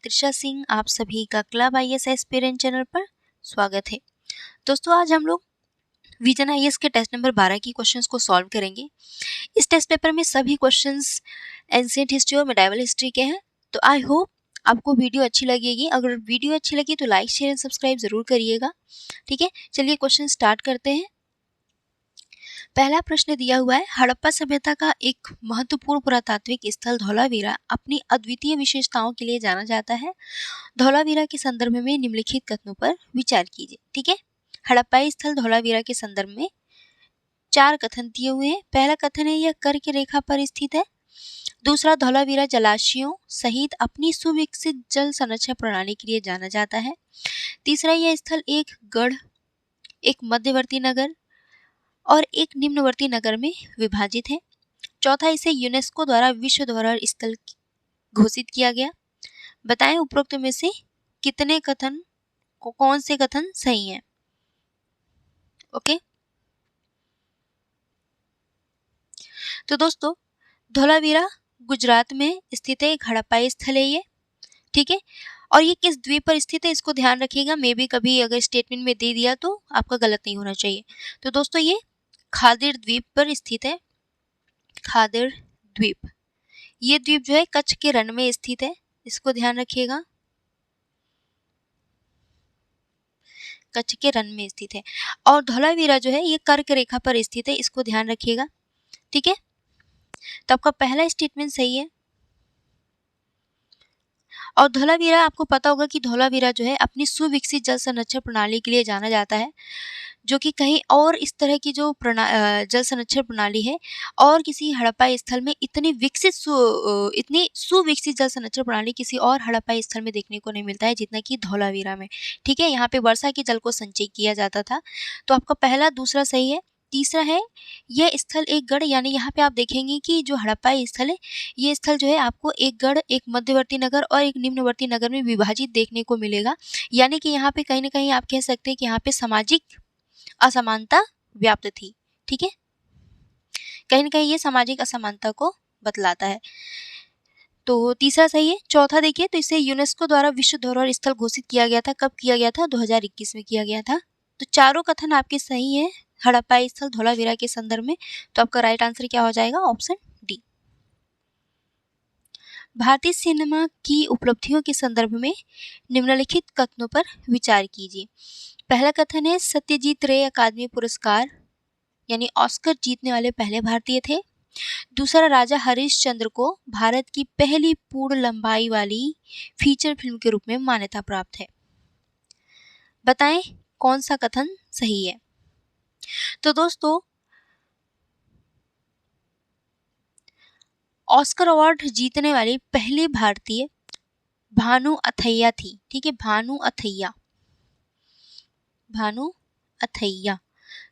त्रिशा सिंह, आप सभी का क्लब आईएएस एस्पिरेंट चैनल पर स्वागत है। दोस्तों, आज हम लोग विजन आईएएस के टेस्ट नंबर 12 की क्वेश्चंस को सॉल्व करेंगे। इस टेस्ट पेपर में सभी क्वेश्चंस एंशिएंट हिस्ट्री और मेडिवल हिस्ट्री के हैं। तो आई होप आपको वीडियो अच्छी लगेगी। अगर वीडियो अच्छी लगी तो लाइक, शेयर एंड सब्सक्राइब जरूर करिएगा। ठीक है, चलिए क्वेश्चन स्टार्ट करते हैं। पहला प्रश्न दिया हुआ है, हड़प्पा सभ्यता का एक महत्वपूर्ण पुरातात्विक स्थल धौलावीरा अपनी अद्वितीय विशेषताओं के लिए जाना जाता है। धौलावीरा के संदर्भ में निम्नलिखित कथनों पर विचार कीजिए। ठीक है, हड़प्पाई स्थल धौलावीरा के संदर्भ में 4 कथन दिए हुए हैं। पहला कथन है, यह कर्क रेखा पर स्थित है। दूसरा, धौलावीरा जलाशयों सहित अपनी सुविकसित जल संरक्षण प्रणाली के लिए जाना जाता है। तीसरा, यह स्थल एक गढ़, एक मध्यवर्ती नगर और एक निम्नवर्ती नगर में विभाजित है। चौथा, इसे यूनेस्को द्वारा विश्व धरोहर स्थल घोषित किया गया। बताएं उपरोक्त में से कितने कथन को, कौन से कथन सही हैं। ओके, तो दोस्तों धौलावीरा गुजरात में स्थित है, एक हड़प्पाई स्थल है ये। ठीक है, और ये किस द्वीप पर स्थित है इसको ध्यान रखिएगा। मे भी कभी अगर स्टेटमेंट में दे दिया तो आपका गलत नहीं होना चाहिए। तो दोस्तों ये खादिर द्वीप पर स्थित है। खादिर द्वीप, ये द्वीप जो है कच्छ के रण में स्थित है, इसको ध्यान रखिएगा। कच्छ के रण में स्थित है। और धौलावीरा जो है ये कर्क रेखा पर स्थित है, इसको ध्यान रखिएगा। ठीक है, तो आपका पहला स्टेटमेंट सही है। और धौलावीरा, आपको पता होगा कि धौलावीरा जो है अपनी सुविकसित जल संरक्षण प्रणाली के लिए जाना जाता है, जो कि कहीं और इस तरह की जो जल संरक्षण प्रणाली है और किसी हड़प्पाई स्थल में इतनी सुविकसित जल संरक्षण प्रणाली किसी और हड़प्पाई स्थल में देखने को नहीं मिलता है जितना कि धौलावीरा में। ठीक है, यहाँ पे वर्षा के जल को संचय किया जाता था। तो आपका पहला, दूसरा सही है। तीसरा है, यह स्थल एक गढ़, यानी यहाँ पे आप देखेंगे कि जो हड़प्पाई स्थल है, ये स्थल जो है आपको एक गढ़, एक मध्यवर्ती नगर और एक निम्नवर्ती नगर में विभाजित देखने को मिलेगा। यानी कि यहाँ पे कहीं ना कहीं आप कह सकते हैं कि यहाँ पे सामाजिक असमानता व्याप्त थी। ठीक है, कहीं ना कहीं ये सामाजिक असमानता को बतलाता है। तो तीसरा सही है। चौथा देखिए, तो इसे यूनेस्को द्वारा विश्व धरोहर स्थल घोषित किया गया था। कब किया गया था? 2021 में किया गया था। तो चारों कथन आपके सही है हड़प्पाई स्थल धौलावीरा के संदर्भ में। तो आपका राइट आंसर क्या हो जाएगा? Option D. भारतीय सिनेमा की उपलब्धियों के संदर्भ में निम्नलिखित कथनों पर विचार कीजिए। पहला कथन है, सत्यजीत रे अकादमी पुरस्कार यानी ऑस्कर जीतने वाले पहले भारतीय थे। दूसरा, राजा हरिश्चंद्र को भारत की पहली पूर्ण लंबाई वाली फीचर फिल्म के रूप में मान्यता प्राप्त है। बताएं कौन सा कथन सही है। तो दोस्तों ऑस्कर अवार्ड जीतने वाली पहली भारतीय भानु अथैया थी। ठीक है, भानु अथैया।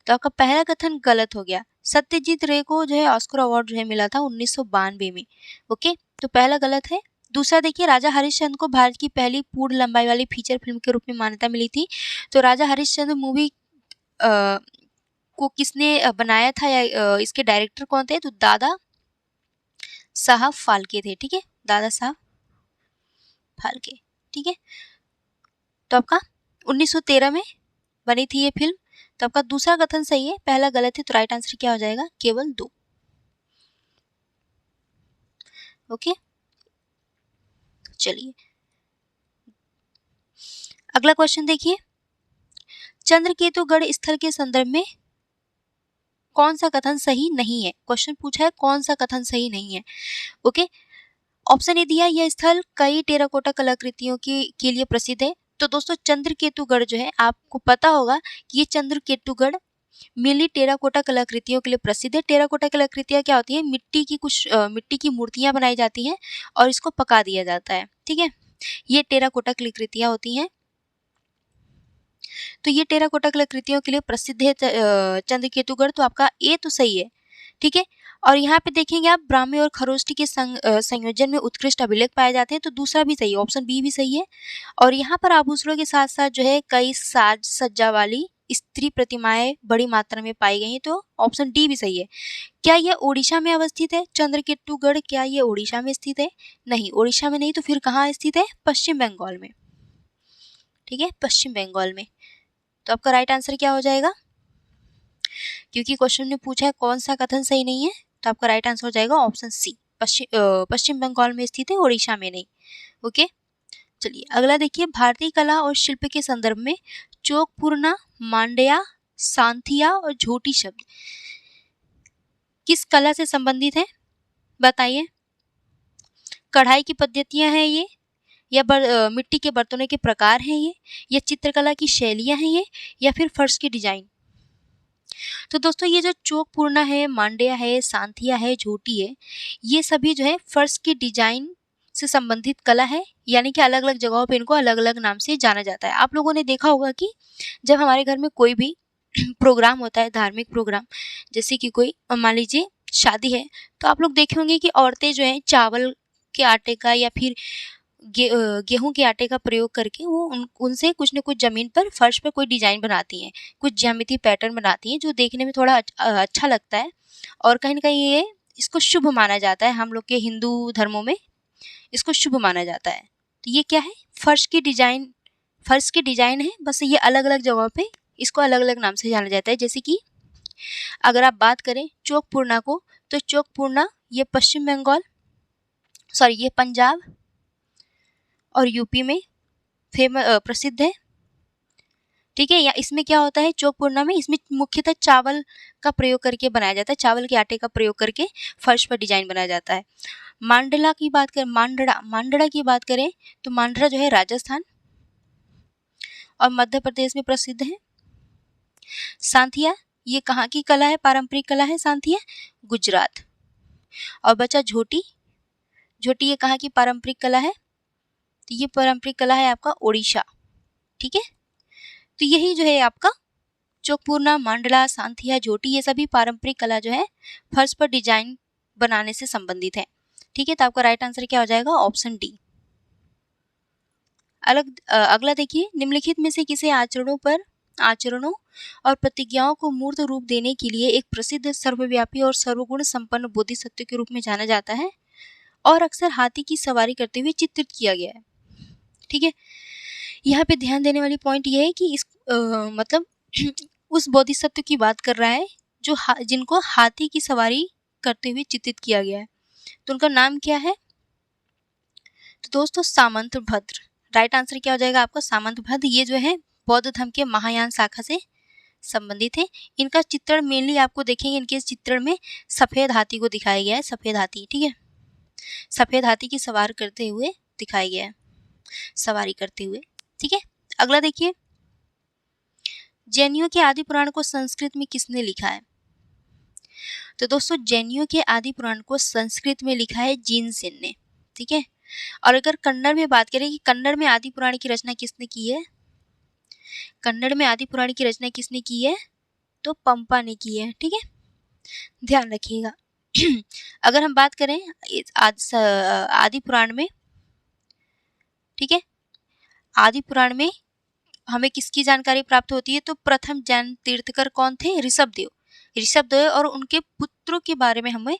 तो आपका पहला कथन गलत हो गया। सत्यजीत रे को जो है ऑस्कर अवार्ड जो है मिला था 1992 में। ओके, तो पहला गलत है। दूसरा देखिए, राजा हरिश्चंद्र को भारत की पहली पूर्ण लंबाई वाली फीचर फिल्म के रूप में मान्यता मिली थी। तो राजा हरिश्चंद्र मूवी को किसने बनाया था या इसके डायरेक्टर कौन थे? तो दादा साहब फाल्के थे। ठीक है, दादा साहब फाल्के। ठीक है, तो आपका 1913 में बनी थी ये फिल्म। तो आपका दूसरा कथन सही है, पहला गलत है। तो राइट आंसर क्या हो जाएगा? केवल 2। ओके, चलिए अगला क्वेश्चन देखिए। चंद्रकेतुगढ़ स्थल के संदर्भ में कौन सा कथन सही नहीं है? क्वेश्चन पूछा है कौन सा कथन सही नहीं है। ओके, ऑप्शन ए दिया, यह स्थल कई टेराकोटा कलाकृतियों के लिए प्रसिद्ध है। तो दोस्तों चंद्रकेतुगढ़ जो है, आपको पता होगा कि ये चंद्रकेतुगढ़ मेनली टेराकोटा कलाकृतियों के लिए प्रसिद्ध है। टेराकोटा कलाकृतियां क्या होती है? मिट्टी की मूर्तियां बनाई जाती हैं और इसको पका दिया जाता है। ठीक है, ये टेराकोटा कलाकृतियां होती हैं। तो ये टेराकोटा कलाकृतियों के लिए प्रसिद्ध है चंद्रकेतुगढ़। तो आपका ए तो सही है। ठीक है, और यहाँ पे देखेंगे आप ब्राह्मी और खरोष्टी के संयोजन में उत्कृष्ट अभिलेख पाए जाते हैं। तो दूसरा भी सही है, ऑप्शन बी भी सही है। और यहाँ पर आभूषणों के साथ साथ जो है कई साज सज्जा वाली स्त्री प्रतिमाएं बड़ी मात्रा में पाई गई हैं, तो ऑप्शन डी भी सही है। क्या यह ओडिशा में अवस्थित है? चंद्रकेतुगढ़ क्या ये ओडिशा में स्थित है? नहीं, ओडिशा में नहीं, तो फिर कहाँ स्थित है? पश्चिम बंगाल में। ठीक है, पश्चिम बंगाल में। तो आपका राइट आंसर क्या हो जाएगा? क्योंकि क्वेश्चन ने पूछा है कौन सा कथन सही नहीं है, तो आपका राइट आंसर हो जाएगा ऑप्शन सी, पश्चिम बंगाल में स्थित है, ओडिशा में नहीं। ओके, चलिए अगला देखिए। भारतीय कला और शिल्प के संदर्भ में चौकपूर्णा, मांड्या, सांथिया और झोटी शब्द किस कला से संबंधित है? बताइए। कढ़ाई की पद्धतियां हैं ये, या मिट्टी के बर्तनों के प्रकार हैं ये, या चित्रकला की शैलियां हैं ये, या फिर फर्श की डिजाइन? तो दोस्तों ये जो चौकपूर्णा है, मांड्या है, सांथिया है, झोटी है, ये सभी जो है फर्श की डिजाइन से संबंधित कला है, यानी कि अलग अलग जगहों पे इनको अलग अलग नाम से जाना जाता है। आप लोगों ने देखा होगा कि जब हमारे घर में कोई भी प्रोग्राम होता है, धार्मिक प्रोग्राम, जैसे कि कोई मान लीजिए शादी है, तो आप लोग देखे होंगे कि औरतें जो है चावल के आटे का या फिर गेहूं के आटे का प्रयोग करके वो उनसे कुछ न कुछ जमीन पर, फर्श पर कोई डिजाइन बनाती हैं, कुछ ज्यामिति पैटर्न बनाती हैं, जो देखने में थोड़ा अच्छा लगता है, और कहीं ना कहीं ये इसको शुभ माना जाता है। हम लोग के हिंदू धर्मों में इसको शुभ माना जाता है। तो ये क्या है? फर्श की डिजाइन है, बस ये अलग अलग जगहों पे इसको अलग अलग नाम से जाना जाता है। जैसे कि अगर आप बात करें चौकपूर्णा को, तो चौकपूर्णा ये ये पंजाब और यूपी में प्रसिद्ध है। ठीक है, या इसमें क्या होता है चौकपूर्णा में, इसमें मुख्यतः चावल का प्रयोग करके बनाया जाता है, चावल के आटे का प्रयोग करके फर्श पर डिजाइन बनाया जाता है। मांडला की बात करें, मांडड़ा की बात करें, तो मांडरा जो है राजस्थान और मध्य प्रदेश में प्रसिद्ध है। सांथिया ये कहाँ की कला है, पारंपरिक कला है सांथिया? गुजरात। और बचा झोटी ये कहाँ की पारंपरिक कला है? तो ये पारंपरिक कला है आपका ओडिशा। ठीक है, तो यही जो है आपका चौकपूर्णा, मांडला, सांथिया, झोटी, ये सभी पारंपरिक कला जो है फर्श पर डिजाइन बनाने से संबंधित है। ठीक है, तो आपका राइट आंसर क्या हो जाएगा? Option D. अगला देखिए, निम्नलिखित में से किसे आचरणों और प्रतिज्ञाओं को मूर्त रूप देने के लिए एक प्रसिद्ध, सर्वव्यापी और सर्वगुण संपन्न बोधिसत्व के रूप में जाना जाता है और अक्सर हाथी की सवारी करते हुए चित्रित किया गया है? ठीक है, यहाँ पे ध्यान देने वाली पॉइंट ये है कि इस मतलब उस बोधिसत्व की बात कर रहा है जो जिनको हाथी की सवारी करते हुए चित्रित किया गया है। तो उनका नाम क्या है? तो दोस्तों सामंतभद्र। राइट आंसर क्या हो जाएगा आपका? सामंतभद्र। ये जो है बौद्ध धर्म के महायान शाखा से संबंधित है। इनका चित्रण मेनली आपको देखेंगे, इनके चित्रण में सफेद हाथी को दिखाया गया है, सफेद हाथी। ठीक है, सफेद हाथी की सवारी करते हुए दिखाया गया है, सवारी करते हुए। ठीक है, अगला देखिए, जैनियों के आदि पुराण को संस्कृत में किसने लिखा है? तो दोस्तों जैनियों के आदि पुराण को संस्कृत में लिखा है जिनसेन ने। ठीक है, और अगर कन्नड़ में बात करें कि कन्नड़ में आदि पुराण की रचना किसने की है, कन्नड़ में आदि पुराण की रचना किसने की है? तो पंपा ने की है। ठीक है, ध्यान रखिएगा। अगर हम बात करें आदि पुराण में, ठीक है, आदि पुराण में हमें किसकी जानकारी प्राप्त होती है? तो प्रथम जैन तीर्थकर कौन थे? ऋषभदेव और उनके पुत्रों के बारे में हमें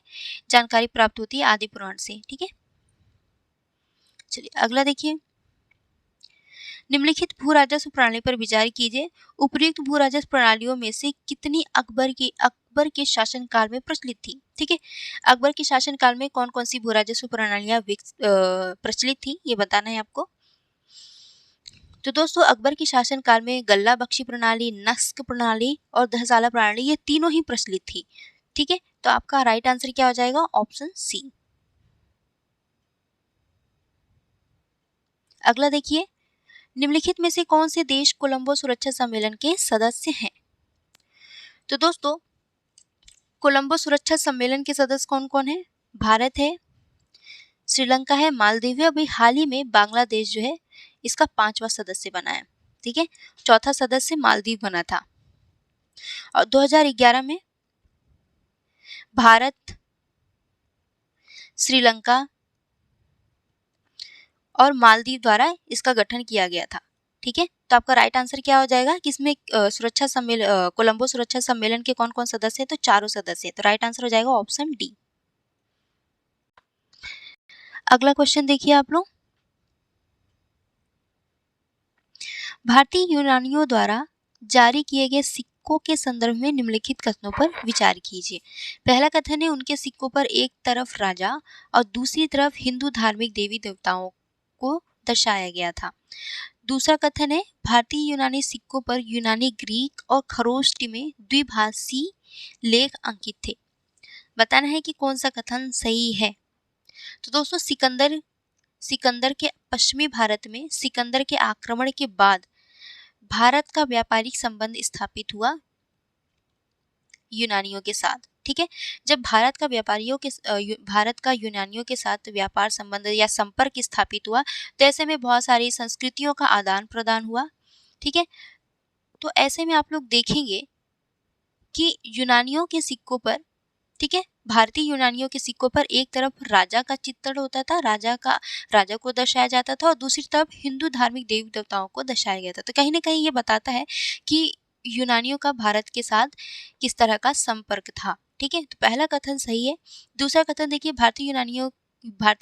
जानकारी प्राप्त होती है आदि पुराण से। ठीक है, चलिए अगला देखिए, निम्नलिखित भू राजस्व प्रणाली पर विचार कीजिए। उपयुक्त भू राजस्व प्रणालियों में से कितनी अकबर के शासनकाल में प्रचलित थी? ठीक है, अकबर के शासनकाल में कौन कौन सी भू राजस्व प्रणालियां प्रचलित थी, ये बताना है आपको। तो दोस्तों अकबर के शासनकाल में गल्ला बख्शी प्रणाली, नस्क प्रणाली और दहसाला प्रणाली, ये तीनों ही प्रचलित थी। ठीक है, तो आपका राइट आंसर क्या हो जाएगा? Option C. अगला देखिए, निम्नलिखित में से कौन से देश कोलंबो सुरक्षा सम्मेलन के सदस्य हैं? तो दोस्तों कोलंबो सुरक्षा सम्मेलन के सदस्य कौन कौन है? भारत है, श्रीलंका है, मालदीव है, अभी हाल ही में बांग्लादेश जो है इसका 5वां सदस्य बना है। ठीक है, चौथा सदस्य मालदीव बना था। और 2011 में भारत, श्रीलंका और मालदीव द्वारा इसका गठन किया गया था। ठीक है, तो आपका राइट आंसर क्या हो जाएगा कि इसमें सुरक्षा सम्मेलन कोलंबो सुरक्षा सम्मेलन के कौन कौन सदस्य है, तो चारों सदस्य है, तो राइट आंसर हो जाएगा ऑप्शन डी। अगला क्वेश्चन देखिए आप लोग, भारतीय यूनानियों द्वारा जारी किए गए सिक्कों के संदर्भ में निम्नलिखित कथनों पर विचार कीजिए। पहला कथन है उनके सिक्कों पर एक तरफ राजा और दूसरी तरफ हिंदू धार्मिक देवी देवताओं को दर्शाया गया था। दूसरा कथन है भारतीय यूनानी सिक्कों पर यूनानी, ग्रीक और खरोष्टी में द्विभाषी लेख अंकित थे। बताना है कि कौन सा कथन सही है। तो दोस्तों सिकंदर के पश्चिमी भारत में सिकंदर के आक्रमण के बाद भारत का व्यापारिक संबंध स्थापित हुआ यूनानियों के साथ। ठीक है, जब भारत का यूनानियों के साथ व्यापार संबंध या संपर्क स्थापित हुआ तो ऐसे में बहुत सारी संस्कृतियों का आदान प्रदान हुआ। ठीक है, तो ऐसे में आप लोग देखेंगे कि यूनानियों के सिक्कों पर, ठीक है, भारतीय यूनानियों के सिक्कों पर एक तरफ राजा का चित्रण होता था, राजा को दर्शाया जाता था और दूसरी तरफ हिंदू धार्मिक देवी देवताओं को दर्शाया गया था। तो कहीं ना कहीं ये बताता है कि यूनानियों का भारत के साथ किस तरह का संपर्क था। ठीक है, तो पहला कथन सही है। दूसरा कथन देखिए, भारतीय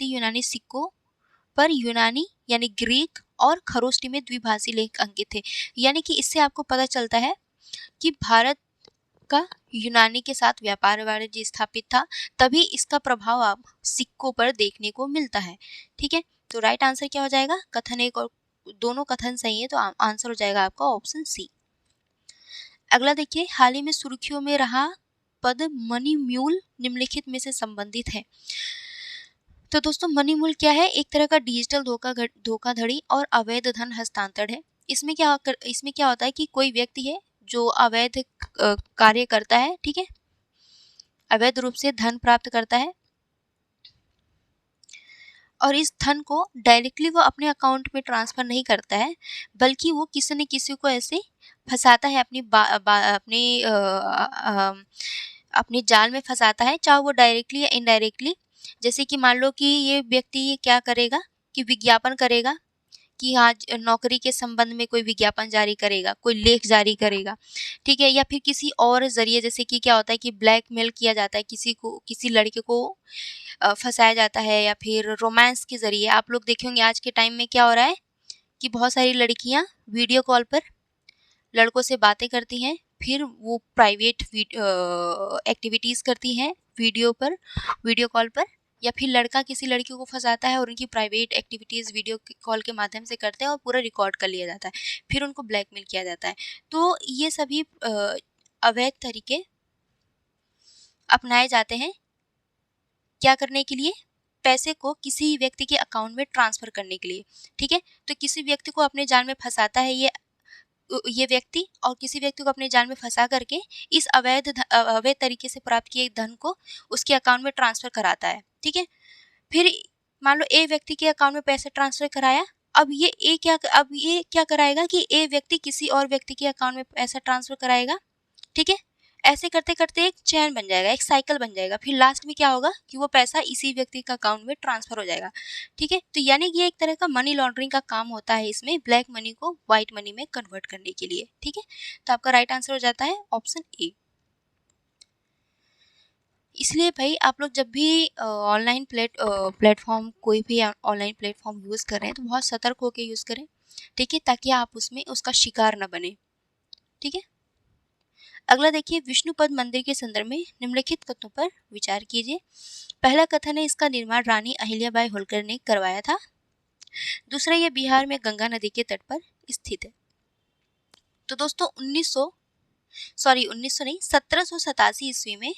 यूनानी सिक्कों पर यूनानी यानी ग्रीक और खरोष्टी में द्विभाषी लेख अंकित थे। यानी कि इससे आपको पता चलता है कि भारत का यूनानी के साथ व्यापार वाणिज्य स्थापित था, तभी इसका प्रभाव आप सिक्कों पर देखने को मिलता है। ठीक है, तो राइट आंसर क्या हो जाएगा, कथन एक और दोनों कथन सही है, तो आंसर हो जाएगा आपका ऑप्शन सी। अगला देखिए, हाल ही में सुर्खियों में रहा पद मनी म्यूल निम्नलिखित में से संबंधित है। तो दोस्तों मनी मूल क्या है, एक तरह का डिजिटल धोखाधड़ी और अवैध धन हस्तांतरण है। इसमें क्या होता है कि कोई व्यक्ति है जो अवैध कार्य करता है, ठीक है, अवैध रूप से धन प्राप्त करता है और इस धन को डायरेक्टली वो अपने अकाउंट में ट्रांसफर नहीं करता है, बल्कि वो किसी न किसी को ऐसे फंसाता है, अपने जाल में फंसाता है, चाहे वो डायरेक्टली या इनडायरेक्टली। जैसे कि मान लो कि ये व्यक्ति क्या करेगा कि विज्ञापन करेगा कि आज नौकरी के संबंध में कोई विज्ञापन जारी करेगा, कोई लेख जारी करेगा, ठीक है, या फिर किसी और जरिए, जैसे कि क्या होता है कि ब्लैकमेल किया जाता है, किसी लड़के को फंसाया जाता है, या फिर रोमांस के जरिए। आप लोग देखे होंगे आज के टाइम में क्या हो रहा है कि बहुत सारी लड़कियां वीडियो कॉल पर लड़कों से बातें करती हैं, फिर वो प्राइवेट एक्टिविटीज़ करती हैं वीडियो कॉल पर, या फिर लड़का किसी लड़की को फंसाता है और उनकी प्राइवेट एक्टिविटीज़ वीडियो कॉल के माध्यम से करते हैं और पूरा रिकॉर्ड कर लिया जाता है, फिर उनको ब्लैकमेल किया जाता है। तो ये सभी अवैध तरीके अपनाए जाते हैं, क्या करने के लिए, पैसे को किसी व्यक्ति के अकाउंट में ट्रांसफ़र करने के लिए। ठीक है, तो किसी व्यक्ति को अपने जाल में फंसाता है ये व्यक्ति, और किसी व्यक्ति को अपने जाल में फंसा करके इस अवैध तरीके से प्राप्त किए धन को उसके अकाउंट में ट्रांसफर कराता है। ठीक है, फिर मान लो ए व्यक्ति के अकाउंट में पैसे ट्रांसफर कराया, अब ये क्या कराएगा कि ए व्यक्ति किसी और व्यक्ति के अकाउंट में पैसा ट्रांसफर कराएगा। ठीक है, ऐसे करते करते एक चैन बन जाएगा, एक साइकिल बन जाएगा, फिर लास्ट में क्या होगा कि वो पैसा इसी व्यक्ति का अकाउंट में ट्रांसफर हो जाएगा। ठीक है, तो यानी कि ये एक तरह का मनी लॉन्ड्रिंग का काम होता है, इसमें ब्लैक मनी को व्हाइट मनी में कन्वर्ट करने के लिए। ठीक है, तो आपका राइट आंसर हो जाता है ऑप्शन ए। इसलिए भाई आप लोग जब भी ऑनलाइन प्लेटफॉर्म कोई भी ऑनलाइन प्लेटफॉर्म यूज़ कर रहे हैं तो बहुत सतर्क होकर यूज़ करें। ठीक है, ताकि आप उसमें उसका शिकार न बने। ठीक है, अगला देखिए, विष्णुपद मंदिर के संदर्भ में निम्नलिखित कथनों पर विचार कीजिए। पहला कथन है इसका निर्माण रानी अहिल्याबाई होलकर ने करवाया था। दूसरा, यह बिहार में गंगा नदी के तट पर स्थित है। तो दोस्तों 1787 ईस्वी में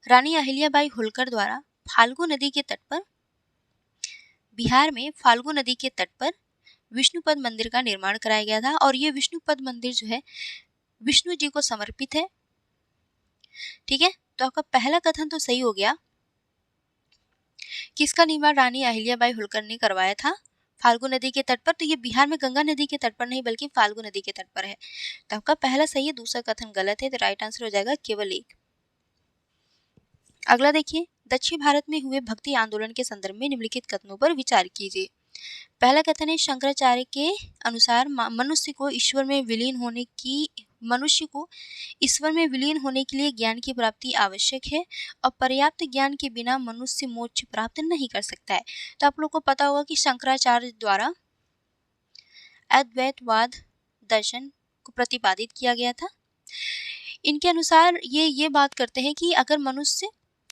रानी अहिल्याबाई होलकर द्वारा फाल्गु नदी के तट पर, बिहार में फाल्गु नदी के तट पर विष्णुपद मंदिर का निर्माण कराया गया था, और ये विष्णुपद मंदिर जो है विष्णु जी को समर्पित है। ठीक है, तो आपका पहला कथन तो सही हो गया, किसका निर्माण रानी अहिल्याबाई होलकर ने करवाया था, फाल्गु नदी के तट पर। तो ये बिहार में गंगा नदी के तट पर नहीं बल्कि फाल्गु नदी के तट पर है। तो आपका पहला सही है, दूसरा कथन गलत है, तो राइट आंसर हो जाएगा केवल एक। अगला देखिए, दक्षिण भारत में हुए भक्ति आंदोलन के संदर्भ में निम्नलिखित कथनों पर विचार कीजिए। पहला कथन है शंकराचार्य के अनुसार मनुष्य को ईश्वर में विलीन होने के लिए ज्ञान की प्राप्ति आवश्यक है और पर्याप्त ज्ञान के बिना मनुष्य मोक्ष प्राप्त नहीं कर सकता है। तो आप लोग को पता होगा कि शंकराचार्य द्वारा अद्वैतवाद दर्शन को प्रतिपादित किया गया था। इनके अनुसार ये बात करते हैं कि अगर मनुष्य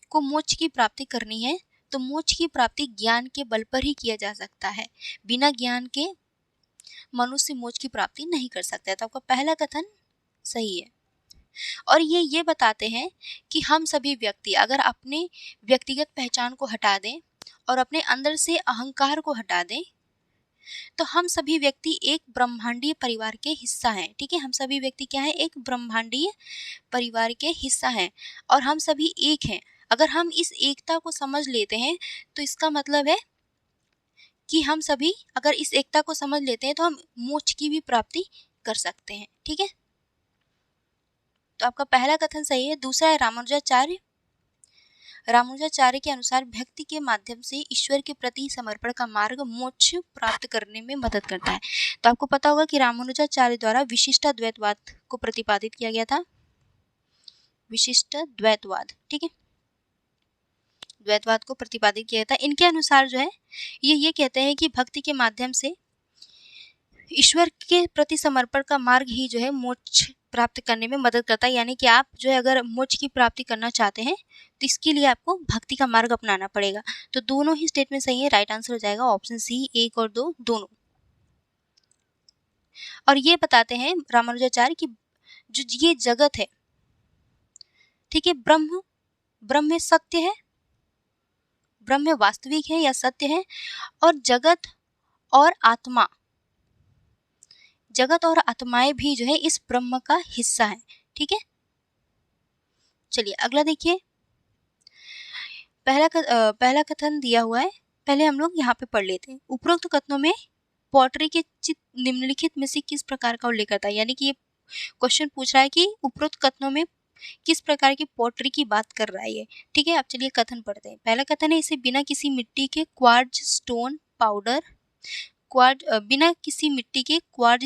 को मोक्ष की प्राप्ति करनी है तो मोक्ष की प्राप्ति ज्ञान के बल पर ही किया जा सकता है। बिना ज्ञान के मनुष्य मोक्ष की प्राप्ति नहीं कर सकता है। तो आपका पहला कथन सही है। और ये बताते हैं कि हम सभी व्यक्ति अगर अपने व्यक्तिगत पहचान को हटा दें और अपने अंदर से अहंकार को हटा दें तो हम सभी व्यक्ति एक ब्रह्मांडीय परिवार के हिस्सा हैं। ठीक है, हम सभी व्यक्ति क्या है, एक ब्रह्मांडीय परिवार के हिस्सा हैं और हम सभी एक हैं। अगर हम इस एकता को समझ लेते हैं तो इसका मतलब है कि हम सभी अगर इस एकता को समझ लेते हैं तो हम मोक्ष की भी प्राप्ति कर सकते हैं। ठीक है, तो आपका पहला कथन सही है। दूसरा है रामानुजाचार्य के अनुसार भक्ति के माध्यम से ईश्वर के प्रति समर्पण का मार्ग मोक्ष प्राप्त करने में मदद करता है। तो आपको पता होगा कि रामानुजाचार्य द्वारा विशिष्टाद्वैतवाद को प्रतिपादित किया गया था। विशिष्टाद्वैतवाद, ठीक है, द्वैतवाद को प्रतिपादित किया था। इनके अनुसार जो है ये कहते हैं कि भक्ति के माध्यम से ईश्वर के प्रति समर्पण का मार्ग ही जो है मोक्ष प्राप्त करने में मदद करता है। यानी कि आप जो है अगर मोक्ष की प्राप्ति करना चाहते हैं तो इसके लिए आपको भक्ति का मार्ग अपनाना पड़ेगा। तो दोनों ही स्टेटमेंट सही है। राइट आंसर हो जाएगा ऑप्शन सी, 1 और 2 दोनों। और ये बताते हैं रामानुजाचार्य कि जो ये जगत है, ठीक है, ब्रह्म सत्य है, ब्रह्म वास्तविक है या सत्य है, और जगत और आत्माएं भी जो है इस ब्रह्म का हिस्सा है। ठीक है, चलिए अगला देखिए। पहला कथन दिया हुआ है, पहले हम लोग यहाँ पे पढ़ लेते हैं। उपरोक्त कथनों में पॉटरी के चित्र निम्नलिखित में से किस प्रकार का उल्लेख करता है। यानी कि ये क्वेश्चन पूछ रहा है कि उपरोक्त कथनों में किस प्रकार की पॉटरी की बात कर रहा है ये। ठीक है, अब चलिए कथन पढ़ते हैं। पहला कथन है, इसे बिना किसी मिट्टी के क्वार्ट्ज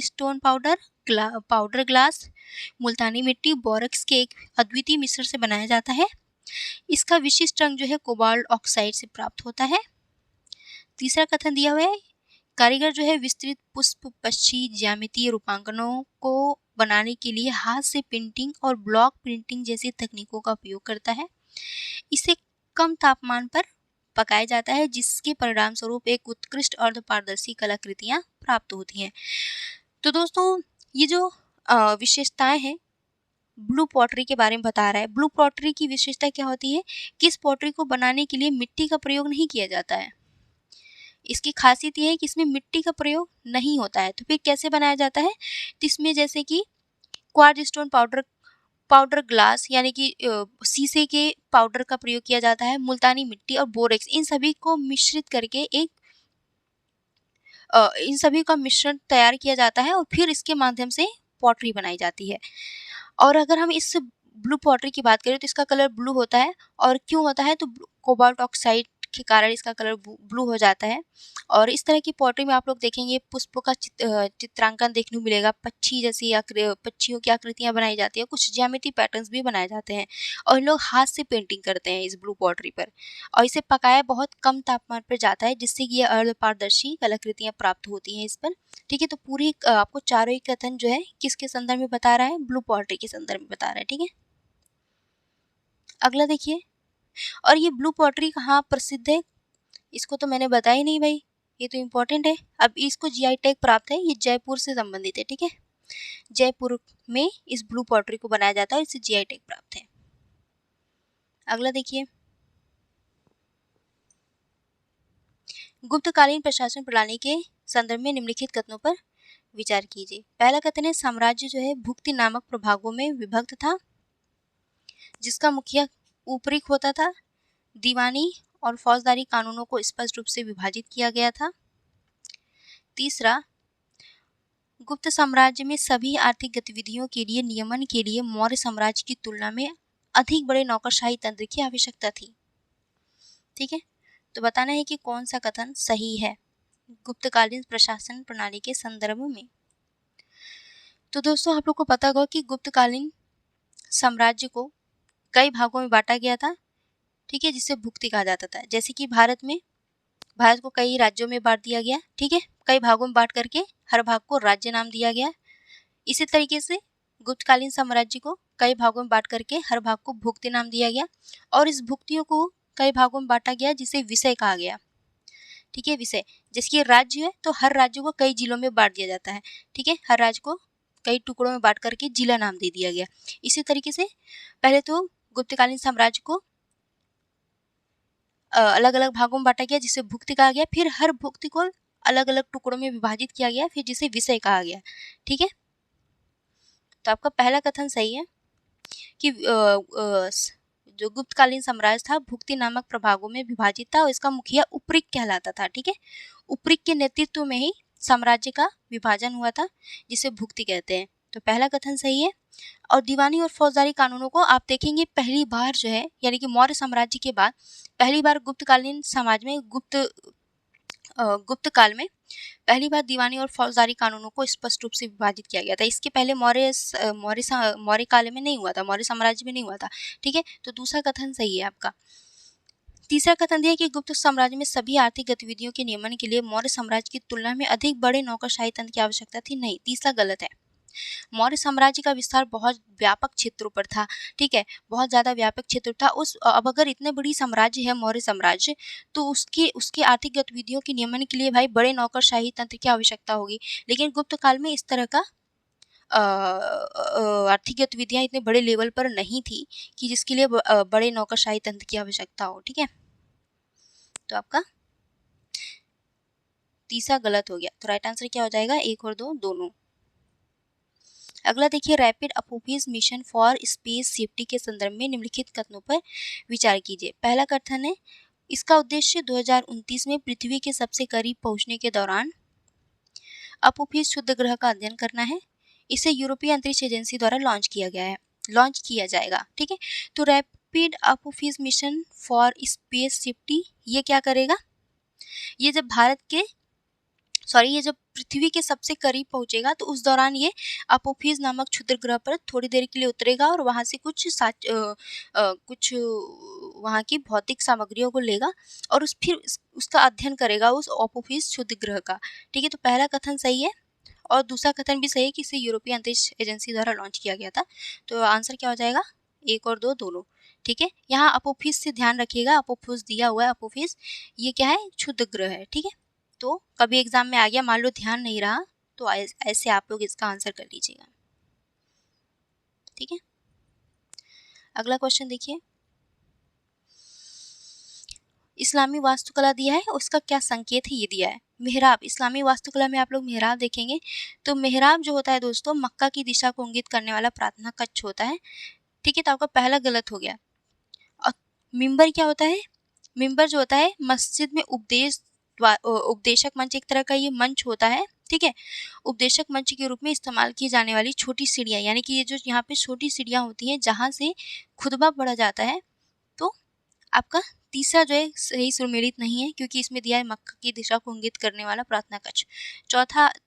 स्टोन पाउडर ग्लास, मुल्तानी मिट्टी, बोरक्स के एक अद्वितीय मिश्रण से बनाया जाता है। इसका विशिष्ट रंग जो है कोबाल्ट ऑक्साइड से प्राप्त होता है। तीसरा कथन दिया हुआ है, कारीगर जो है विस्तृत पुष्प पक्षी ज्यामितीय रूपांकनों को बनाने के लिए हाथ से पेंटिंग और ब्लॉक प्रिंटिंग जैसी तकनीकों का उपयोग करता है। इसे कम तापमान पर पकाया जाता है जिसके परिणाम स्वरूप एक उत्कृष्ट अर्धपारदर्शी कलाकृतियां प्राप्त होती हैं। तो दोस्तों ये जो विशेषताएं हैं ब्लू पॉटरी के बारे में बता रहा है। ब्लू पॉटरी की विशेषता क्या होती है कि इस पॉटरी को बनाने के लिए मिट्टी का प्रयोग नहीं किया जाता है। इसकी खासियत ये है कि इसमें मिट्टी का प्रयोग नहीं होता है। तो फिर कैसे बनाया जाता है, तो इसमें जैसे कि क्वार्ट्ज स्टोन पाउडर ग्लास यानी कि शीशे के पाउडर का प्रयोग किया जाता है, मुल्तानी मिट्टी और बोरेक्स, इन सभी को मिश्रित करके इन सभी का मिश्रण तैयार किया जाता है और फिर इसके माध्यम से पॉटरी बनाई जाती है। और अगर हम इस ब्लू पॉटरी की बात करें तो इसका कलर ब्लू होता है। और क्यों होता है, तो कोबाल्ट ऑक्साइड के कारण इसका कलर ब्लू हो जाता है। और इस तरह की पॉटरी में आप लोग देखेंगे पुष्पों का चित्रांकन देखने को मिलेगा, पक्षियों की आकृतियां बनाई जाती है, कुछ ज्यामिति पैटर्न्स भी बनाए जाते हैं और लोग हाथ से पेंटिंग करते हैं इस ब्लू पॉटरी पर। और इसे पकाया बहुत कम तापमान पर जाता है जिससे कि ये अर्धपारदर्शी कलाकृतियां प्राप्त होती हैं इस पर। ठीक है, तो पूरी आपको चारों ही कथन जो है किसके संदर्भ में बता रहा है, ब्लू पॉटरी के संदर्भ में बता रहा है। ठीक है, अगला देखिए। और ये ब्लू पॉटरी कहाँ प्रसिद्ध है, इसको तो मैंने बताया ही नहीं भाई, ये तो इम्पोर्टेंट है। अब इसको जीआई टैग प्राप्त है, ये जयपुर से संबंधित है। ठीक है, जयपुर में इस ब्लू पॉटरी को बनाया जाता है और इसे जीआई टैग प्राप्त है। अगला देखिए, गुप्तकालीन प्रशासन प्रणाली के संदर्भ में निम्नलिखित कथनों पर विचार कीजिए। पहला कथन है, साम्राज्य जो है भुक्ति नामक प्रभागों में विभक्त था जिसका मुखिया ऊपरीक होता था। दीवानी और फौजदारी कानूनों को स्पष्ट रूप से विभाजित किया गया था। तीसरा, गुप्त साम्राज्य में सभी आर्थिक गतिविधियों के लिए नियमन के लिए मौर्य साम्राज्य की तुलना में अधिक बड़े नौकरशाही तंत्र की आवश्यकता थी। ठीक है, तो बताना है कि कौन सा कथन सही है। गुप्तकालीन प्रशासन प्रणाली के संदर्भ में। तो दोस्तों आप लोग को पता होगा कि गुप्तकालीन साम्राज्य को कई भागों में बांटा गया था, ठीक है, जिसे भुक्ति कहा जाता था। जैसे कि भारत को कई राज्यों में बांट दिया गया, ठीक है, कई भागों में बांट करके हर भाग को राज्य नाम दिया गया। इसी तरीके से गुप्तकालीन साम्राज्य को कई भागों में बांट करके हर भाग को भुक्ति नाम दिया गया और इस भुक्तियों को कई भागों में बांटा गया जिसे विषय कहा गया, ठीक है। विषय जिसकी राज्य है तो हर राज्य को कई जिलों में बांट दिया जाता है, ठीक है, हर राज्य को कई टुकड़ों में बांट करके जिला नाम दे दिया गया। इसी तरीके से पहले तो गुप्तकालीन साम्राज्य को अलग अलग भागों में बांटा गया जिसे भुक्ति कहा गया, फिर हर भुक्ति को अलग अलग टुकड़ों में विभाजित किया गया, फिर जिसे विषय कहा गया, ठीक है। तो आपका पहला कथन सही है कि जो गुप्तकालीन साम्राज्य था भुक्ति नामक प्रभागों में विभाजित था और इसका मुखिया उपरिक कहलाता था, ठीक है। उपरिक के नेतृत्व में ही साम्राज्य का विभाजन हुआ था जिसे भुक्ति कहते हैं। तो पहला कथन सही है। और दीवानी और फौजदारी कानूनों को आप देखेंगे पहली बार जो है यानी कि मौर्य साम्राज्य के बाद पहली बार गुप्तकालीन समाज में गुप्त काल में पहली बार दीवानी और फौजदारी कानूनों को स्पष्ट रूप से विभाजित किया गया था। इसके पहले मौर्य काल में नहीं हुआ था, मौर्य साम्राज्य में नहीं हुआ था, ठीक है। तो दूसरा कथन सही है आपका। तीसरा कथन दिया कि गुप्त साम्राज्य में सभी आर्थिक गतिविधियों के नियमन के लिए मौर्य साम्राज्य की तुलना में अधिक बड़े नौकरशाही तंत्र की आवश्यकता थी। नहीं, तीसरा गलत है। मौर्य साम्राज्य का विस्तार बहुत व्यापक क्षेत्रों पर था, ठीक है, बहुत ज़्यादा व्यापक क्षेत्र था। अब अगर इतने बड़ी साम्राज्य है मौर्य साम्राज्य तो उसके आर्थिक गतिविधियों के नियमन के लिए भाई बड़े नौकरशाही तंत्र की आवश्यकता होगी। लेकिन गुप्त काल में इस तरह का आर्थिक गतिविधियाँ इतने बड़े लेवल पर नहीं थी कि जिसके लिए बड़े नौकरशाही तंत्र की आवश्यकता हो, ठीक है। तो आपका तीसरा गलत हो गया। तो राइट आंसर क्या हो जाएगा? 1 और 2 दोनों। अगला देखिए, rapid Apophis mission for space safety के संदर्भ में निम्नलिखित कथनों पर विचार कीजिए। पहला कथन है, इसका उद्देश्य 2029 में पृथ्वी के सबसे करीब पहुंचने के दौरान अपोफिस क्षुद्र ग्रह का अध्ययन करना है। इसे यूरोपीय अंतरिक्ष एजेंसी द्वारा लॉन्च किया जाएगा, ठीक है। तो rapid Apophis mission for space safety ये क्या करेगा? ये जब पृथ्वी के सबसे करीब पहुंचेगा तो उस दौरान ये अपोफिस नामक क्षुद्र ग्रह पर थोड़ी देर के लिए उतरेगा और वहां से कुछ वहां की भौतिक सामग्रियों को लेगा और फिर उसका अध्ययन करेगा उस अपोफिस क्षुद्र ग्रह का, ठीक है। तो पहला कथन सही है और दूसरा कथन भी सही है कि इसे यूरोपीय अंतरिक्ष एजेंसी द्वारा लॉन्च किया गया था। तो आंसर क्या हो जाएगा? 1 और 2 दोनों, ठीक है। यहाँ अपोफिस से ध्यान रखिएगा, अपोफिस दिया हुआ है, अपोफिस ये क्या है? क्षुद्र ग्रह है, ठीक है। तो कभी एग्जाम में आ गया, मान लो ध्यान नहीं रहा तो ऐसे आप लोग इसका आंसर कर लीजिएगा, ठीक है। अगला क्वेश्चन देखिए, इस्लामी वास्तुकला दिया है, उसका क्या संकेत है ये दिया है। मेहराब, इस्लामी वास्तुकला में आप लोग मेहराब देखेंगे तो मेहराब जो होता है दोस्तों मक्का की दिशा को इंगित करने वाला प्रार्थना कक्ष होता है, ठीक है। तो आपका पहला गलत हो गया। और मिंबर क्या होता है? मिंबर जो होता है मस्जिद में उपदेशक मंच, एक तरह का ये मंच होता है, ठीक है। उपदेशक मंच के रूप में इस्तेमाल की जाने वाली छोटी सीढ़ियाँ, यानी कि ये जो यहाँ पे छोटी सीढ़ियाँ होती हैं जहाँ से खुतबा पढ़ा जाता है। तो आपका तीसरा जो है सही सुमेलित नहीं है क्योंकि इसमें दिया है मक्का की दिशा को इंगित करने वाला प्रार्थना कक्ष।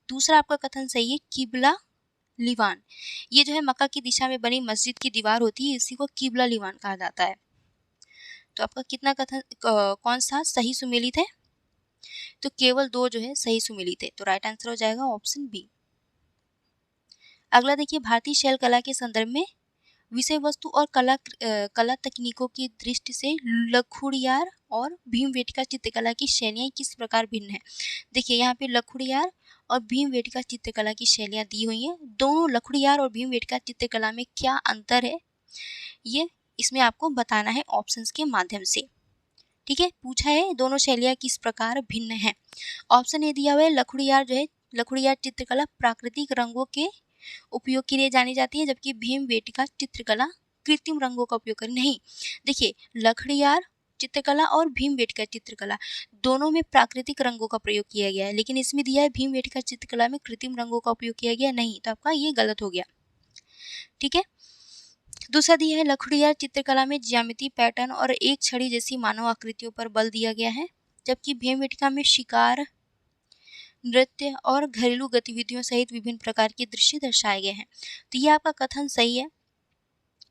दूसरा आपका कथन सही है, किबला लिवान। ये जो है मक्का की दिशा में बनी मस्जिद की दीवार होती है, इसी को किबला लिवान कहा जाता है। तो आपका कितना कथन कौन सा सही सुमेलित है? तो केवल 2 जो है सही सुमेलित है। तो राइट आंसर हो जाएगा ऑप्शन बी। अगला देखिए, भारतीय शैल कला के संदर्भ में विषय वस्तु और कला तकनीकों की दृष्टि से लखुड़ियार और भीमवेटिका चित्रकला की शैलियाँ किस प्रकार भिन्न है। देखिए यहाँ पे लखुड़ियार और भीमवेटिका चित्रकला की शैलियाँ दी हुई हैं। दोनों लखुड़ियार और भीमवेटिका चित्रकला में क्या अंतर है ये इसमें आपको बताना है ऑप्शंस के माध्यम से, ठीक है। पूछा है दोनों शैलियाँ किस प्रकार भिन्न हैं। ऑप्शन ए दिया हुआ है, लखुड़ियार चित्रकला प्राकृतिक रंगों के उपयोग के लिए जानी जाती है जबकि भीमवेटिका चित्रकला कृत्रिम रंगों का उपयोग कर नहीं। देखिए लखड़ियार चित्रकला और भीमवेटिका चित्रकला दोनों में प्राकृतिक रंगों का प्रयोग किया गया है, लेकिन इसमें दिया है भीमवेटिका चित्रकला में कृत्रिम रंगों का उपयोग किया गया नहीं। तो आपका ये गलत हो गया, ठीक है। दूसरा दिया है, लखड़ियार चित्रकला में ज्यामिति पैटर्न और एक छड़ी जैसी मानव आकृतियों पर बल दिया गया है जबकि भीमवेटिका में शिकार नृत्य और घरेलू गतिविधियों सहित विभिन्न प्रकार के दृश्य दर्शाए गए हैं। तो ये आपका कथन सही है।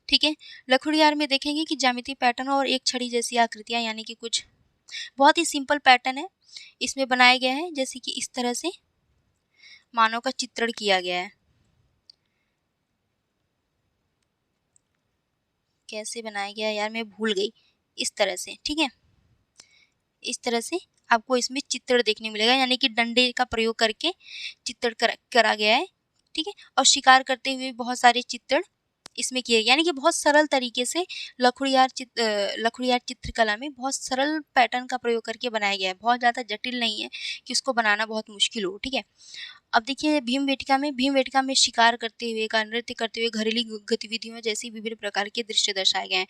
ठीक है। लखुड़ियार में देखेंगे कि ज्यामितीय पैटर्न और एक छड़ी जैसी आकृतियां, यानी कि कुछ बहुत ही सिंपल पैटर्न है इसमें बनाया गया है, जैसे कि इस तरह से मानव का चित्रण किया गया है। कैसे बनाया गया है यार, मैं भूल गई। इस तरह से, ठीक है, इस तरह से आपको इसमें चित्रण देखने मिलेगा, यानी कि डंडे का प्रयोग करके चित्रण करा गया है। ठीक है। और शिकार करते हुए बहुत सारे चित्रण इसमें किए गए, यानी कि बहुत सरल तरीके से लखुड़ियार चित्रकला में बहुत सरल पैटर्न का प्रयोग करके बनाया गया है। बहुत ज़्यादा जटिल नहीं है कि उसको बनाना बहुत मुश्किल हो। ठीक है। अब देखिए भीमबेटका में शिकार करते हुए का नृत्य करते हुए घरेलू गतिविधियों जैसी विभिन्न प्रकार के दृश्य दर्शाए गए हैं।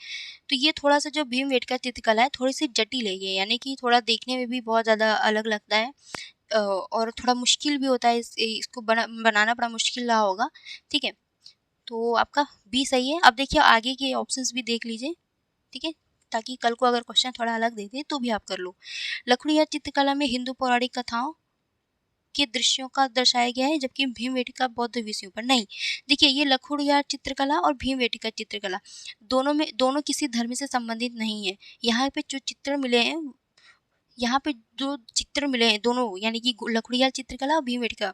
तो ये थोड़ा सा जो भीमबेटका चित्रकला है थोड़ी सी जटिल है ये, यानी कि थोड़ा देखने में भी बहुत ज़्यादा अलग लगता है और थोड़ा मुश्किल भी होता है। इसको बनाना बड़ा मुश्किल रहा होगा। ठीक है। तो आपका बी सही है। अब देखिए आगे के ऑप्शंस भी देख लीजिए। ठीक है, ताकि कल को अगर क्वेश्चन थोड़ा अलग दे दे तो भी आप कर लो। लखुड़िया चित्रकला में हिंदू पौराणिक कथाओं के दृश्यों का दर्शाया गया है, जबकि भीमबेटका बौद्ध विषयों पर नहीं। देखिए ये लखुड़िया चित्रकला और भीमबेटका चित्रकला दोनों किसी धर्म से संबंधित नहीं है। यहाँ पे जो चित्र मिले हैं दोनों, यानी कि लखुड़िया चित्रकला और भीमबेटका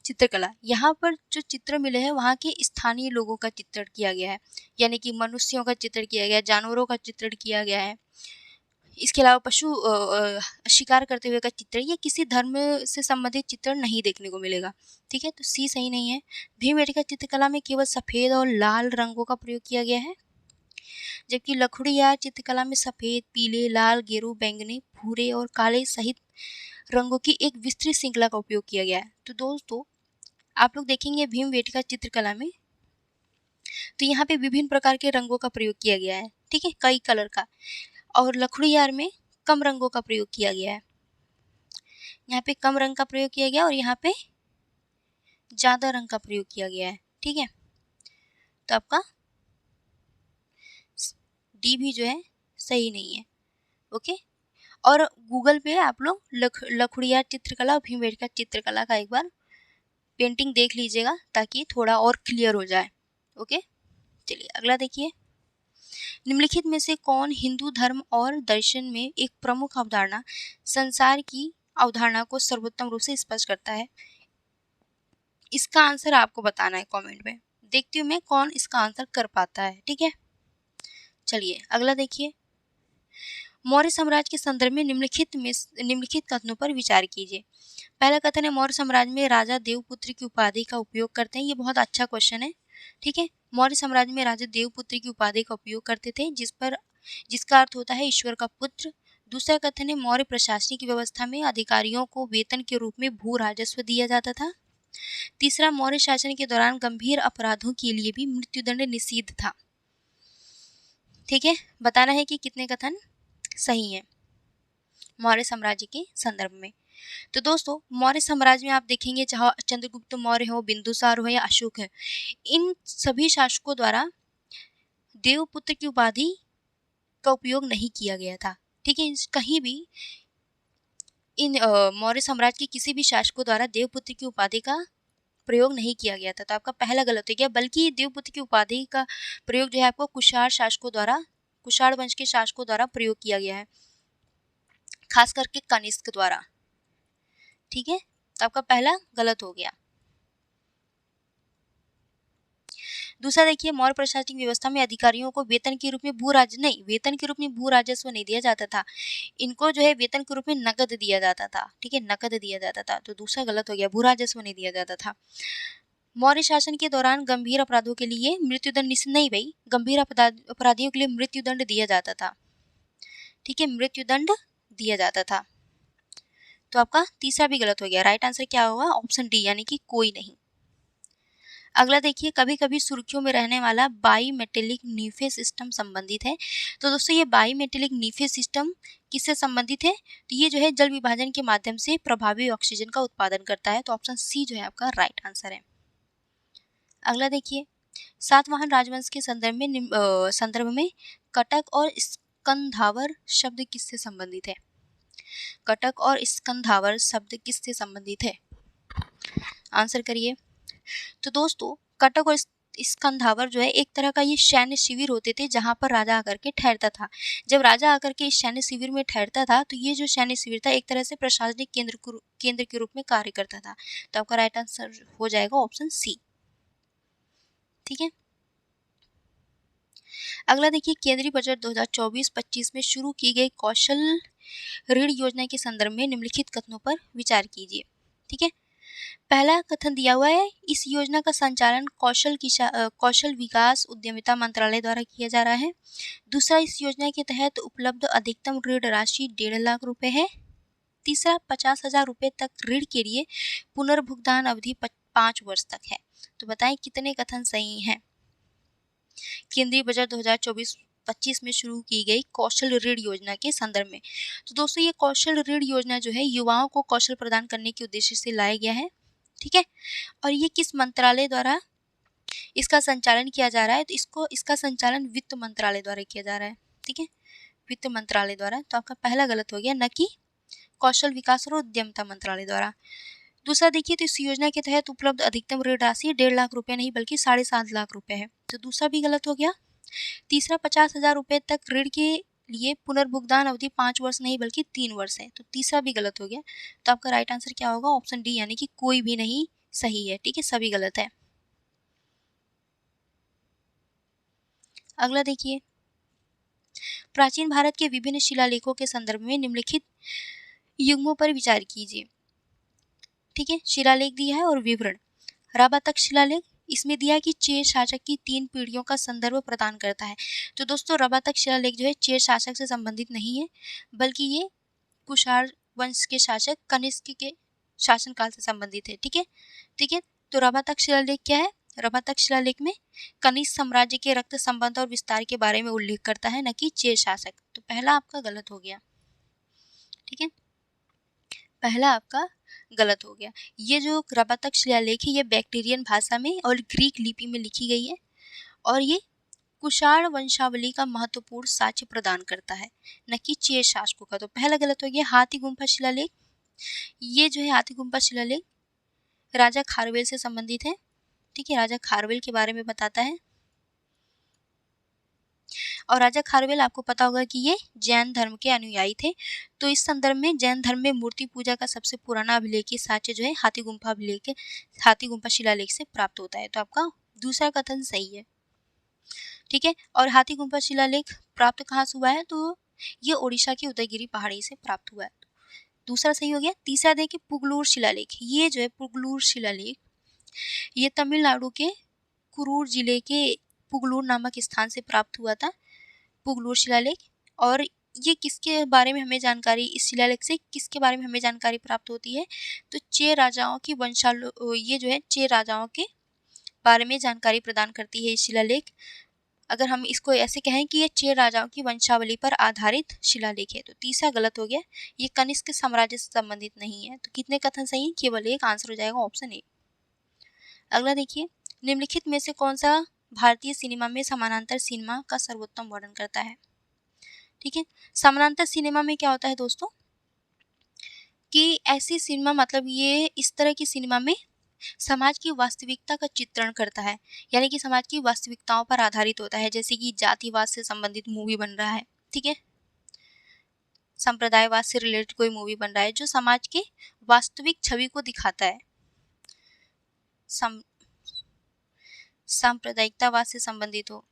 चित्रकला, यहाँ पर जो चित्र मिले हैं वहाँ के स्थानीय लोगों का चित्रण किया गया है, यानी कि मनुष्यों का चित्रण किया गया है, जानवरों का चित्रण किया गया है। इसके अलावा पशु शिकार करते हुए का चित्र, ये किसी धर्म से संबंधित चित्रण नहीं देखने को मिलेगा। ठीक है। तो सी सही नहीं है। भीमबेटका चित्रकला में केवल सफ़ेद और लाल रंगों का प्रयोग किया गया है, जबकि लखुड़िया चित्रकला में सफ़ेद, पीले, लाल, गेरू, बैंगनी, भूरे और काले सहित रंगों की एक विस्तृत श्रृंखला का उपयोग किया गया है। तो दोस्तों आप लोग देखेंगे भीमबेटका चित्रकला में, तो यहाँ पे विभिन्न प्रकार के रंगों का प्रयोग किया गया है। ठीक है, कई कलर का। और लखुड़ियार में कम रंगों का प्रयोग किया गया है। यहाँ पे कम रंग का प्रयोग किया गया और यहाँ पे ज़्यादा रंग का प्रयोग किया गया है। ठीक है। तो आपका डी भी जो है सही नहीं है। ओके। और गूगल पे आप लोग लखुड़ियार चित्रकला और भीमबेटका चित्रकला का एक बार पेंटिंग देख लीजिएगा, ताकि थोड़ा और क्लियर हो जाए। ओके। चलिए अगला देखिए। निम्नलिखित में से कौन हिंदू धर्म और दर्शन में एक प्रमुख अवधारणा संसार की अवधारणा को सर्वोत्तम रूप से स्पष्ट करता है? इसका आंसर आपको बताना है कमेंट में। देखती हूँ मैं कौन इसका आंसर कर पाता है। ठीक है। चलिए अगला देखिए। मौर्य साम्राज्य के संदर्भ में निम्नलिखित कथनों पर विचार कीजिए। पहला कथन है मौर्य साम्राज्य में राजा देवपुत्र की उपाधि का उपयोग करते हैं। ये बहुत अच्छा क्वेश्चन है। ठीक है। मौर्य साम्राज्य में राजा देवपुत्र की उपाधि का उपयोग करते थे, जिसका अर्थ होता है ईश्वर का पुत्र। दूसरा कथन है मौर्य प्रशासनिक व्यवस्था में अधिकारियों को वेतन के रूप में भू राजस्व दिया जाता था। तीसरा, मौर्य शासन के दौरान गंभीर अपराधों के लिए भी मृत्युदंड निषिद्ध था। ठीक है, बताना है कि कितने कथन सही है मौर्य साम्राज्य के संदर्भ में। तो दोस्तों मौर्य साम्राज्य में आप देखेंगे चाहे चंद्रगुप्त मौर्य हो, बिंदुसार हो या अशोक है, इन सभी शासकों द्वारा देवपुत्र की उपाधि का उपयोग नहीं किया गया था। ठीक है। कहीं भी इन मौर्य साम्राज्य के किसी भी शासकों द्वारा देवपुत्र की उपाधि का प्रयोग नहीं किया गया था। तो आपका पहला गलत हो गया, बल्कि देवपुत्र की उपाधि का प्रयोग जो है आपको कुषाण वंश के शासकों द्वारा प्रयोग किया गया है, खास करके कनिष्क द्वारा। ठीक है। तो आपका पहला गलत हो गया। दूसरा देखिए, मौर्य प्रशासनिक व्यवस्था में अधिकारियों को वेतन के रूप में भू राजस्व नहीं दिया जाता था। इनको जो है वेतन के रूप में नकद दिया जाता था। ठीक है, नकद दिया जाता था। तो दूसरा गलत हो गया, भू राजस्व नहीं दिया जाता था। मौर्य शासन के दौरान गंभीर अपराधों के लिए मृत्युदंड निषिद्ध नहीं भाई, गंभीर अपराधियों के लिए मृत्युदंड दिया जाता था। ठीक है, मृत्युदंड दिया जाता था। तो आपका तीसरा भी गलत हो गया। राइट आंसर क्या होगा? ऑप्शन डी, यानी कि कोई नहीं। अगला देखिए, कभी कभी सुर्खियों में रहने वाला बाई मेटेलिक नीफे सिस्टम संबंधित है। तो दोस्तों ये बाई मेटेलिक नीफे सिस्टम किससे संबंधित है? तो ये जो है जल विभाजन के माध्यम से प्रभावी ऑक्सीजन का उत्पादन करता है। तो ऑप्शन सी जो है आपका राइट आंसर है। अगला देखिए, सातवाहन राजवंश के संदर्भ में कटक और स्कंधावर शब्द किससे संबंधित है? कटक और स्कंधावर शब्द किससे संबंधित है? आंसर करिए। तो दोस्तों कटक और स्कंधावर जो है एक तरह का ये सैन्य शिविर होते थे जहां पर राजा आकर के ठहरता था। जब राजा आकर के इस सैन्य शिविर में ठहरता था तो ये जो सैन्य शिविर था एक तरह से प्रशासनिक केंद्र के रूप में कार्य करता था। तो आपका राइट आंसर हो जाएगा ऑप्शन सी। ठीक है, अगला देखिए, केंद्रीय बजट 2024-25 में शुरू की गई कौशल ऋण योजना के संदर्भ में निम्नलिखित कथनों पर विचार कीजिए। ठीक है, पहला कथन दिया हुआ है, इस योजना का संचालन कौशल विकास उद्यमिता मंत्रालय द्वारा किया जा रहा है। दूसरा, इस योजना के तहत उपलब्ध अधिकतम ऋण राशि 1.5 लाख रुपए है। तीसरा, 50,000 रुपए तक ऋण के लिए पुनर्भुगतान अवधि 5 वर्ष तक है। तो बताएं कितने कथन सही हैं? केंद्रीय बजट 2024-25 में शुरू की गई कौशल ऋण योजना के संदर्भ में। तो दोस्तों ये कौशल ऋण योजना जो है युवाओं को कौशल प्रदान करने के उद्देश्य से लाया गया है। ठीक है, और ये किस मंत्रालय द्वारा इसका संचालन किया जा रहा है? तो इसका संचालन वित्त मंत्रालय द्वारा किया जा रहा है। ठीक है, वित्त मंत्रालय द्वारा। तो आपका पहला गलत हो गया, न कि कौशल विकास और उद्यमिता मंत्रालय द्वारा। दूसरा देखिए, तो इस योजना के तहत उपलब्ध अधिकतम ऋण राशि 1.5 लाख रुपए नहीं बल्कि 7.5 लाख रुपए है। तो दूसरा भी गलत हो गया। तीसरा, 50,000 रुपए तक ऋण के लिए पुनर्भुगतान अवधि 5 वर्ष नहीं बल्कि 3 वर्ष है। तो तीसरा भी गलत हो गया। तो आपका राइट आंसर क्या होगा? ऑप्शन डी, यानी कि कोई भी नहीं सही है। ठीक है, सभी गलत है। अगला देखिए, प्राचीन भारत के विभिन्न शिलालेखों के संदर्भ में निम्नलिखित युग्मों पर विचार कीजिए। ठीक है, शिलालेख दिया है और विवरण। राबातक शिलालेख, इसमें दिया है कि चेर शासक की 3 पीढ़ियों का संदर्भ प्रदान करता है। तो दोस्तों राबातक शिलालेख जो है चेर शासक से संबंधित नहीं है, बल्कि ये कुषाण वंश के शासक कनिष्क के शासनकाल से संबंधित है। ठीक है, ठीक है, तो राबातक शिलालेख क्या है? राबातक शिलालेख में कनिष्क साम्राज्य के रक्त संबंध और विस्तार के बारे में उल्लेख करता है, न कि चेर शासक। तो पहला आपका गलत हो गया। ठीक है, पहला आपका गलत हो गया। ये जो राबातक शिलालेख है ये बैक्टीरियन भाषा में और ग्रीक लिपि में लिखी गई है और ये कुषाण वंशावली का महत्वपूर्ण साक्ष्य प्रदान करता है, न कि चेर शासकों का। तो पहला गलत हो गया। हाथी गुम्फा शिलालेख, ये जो है हाथी गुम्फा शिलालेख राजा खारवेल से संबंधित है। ठीक है, राजा खारवेल के बारे में बताता है। और राजा खारवेल आपको पता होगा कि ये जैन धर्म के अनुयायी थे। तो इस संदर्भ में जैन धर्म में मूर्ति पूजा का सबसे पुराना अभिलेखीय साक्ष्य जो है हाथी गुम्फा शिलालेख से प्राप्त होता है। तो आपका दूसरा कथन सही है। ठीक है, और हाथी गुम्फा शिलालेख प्राप्त कहाँ से हुआ है? तो ये ओडिशा की उदयगिरी पहाड़ी से प्राप्त हुआ है। दूसरा सही हो गया। तीसरा देखिए, पुगलूर शिलालेख, ये जो है पुगलूर शिलालेख ये तमिलनाडु के कुरूर जिले के पुगलूर नामक स्थान से प्राप्त हुआ था, पुगलूर शिलालेख। और ये किसके बारे में हमें जानकारी, इस शिलालेख से किसके बारे में हमें जानकारी प्राप्त होती है? तो चेर राजाओं की ये जो है चेर राजाओं के बारे में जानकारी प्रदान करती है ये शिलालेख। अगर हम इसको ऐसे कहें कि ये चेर राजाओं की वंशावली पर आधारित शिलालेख है। तो तीसरा गलत हो गया, ये कनिष्क साम्राज्य से संबंधित नहीं है। तो कितने कथन सही हैं? केवल एक। आंसर हो जाएगा ऑप्शन ए। अगला देखिए, निम्नलिखित में से कौन सा भारतीय सिनेमा में समानांतर सिनेमा का सर्वोत्तम वर्णन करता है? ठीक है, समानांतर सिनेमा में क्या होता है दोस्तों कि ऐसी सिनेमा, मतलब ये इस तरह की सिनेमा में समाज की वास्तविकता का चित्रण करता है, यानी कि समाज की वास्तविकताओं पर आधारित होता है। जैसे कि जातिवाद से संबंधित मूवी बन रहा है, ठीक है, संप्रदायवाद से रिलेटेड कोई मूवी बन रहा है जो समाज के वास्तविक छवि को दिखाता है। सांप्रदायिकतावाद से संबंधित हो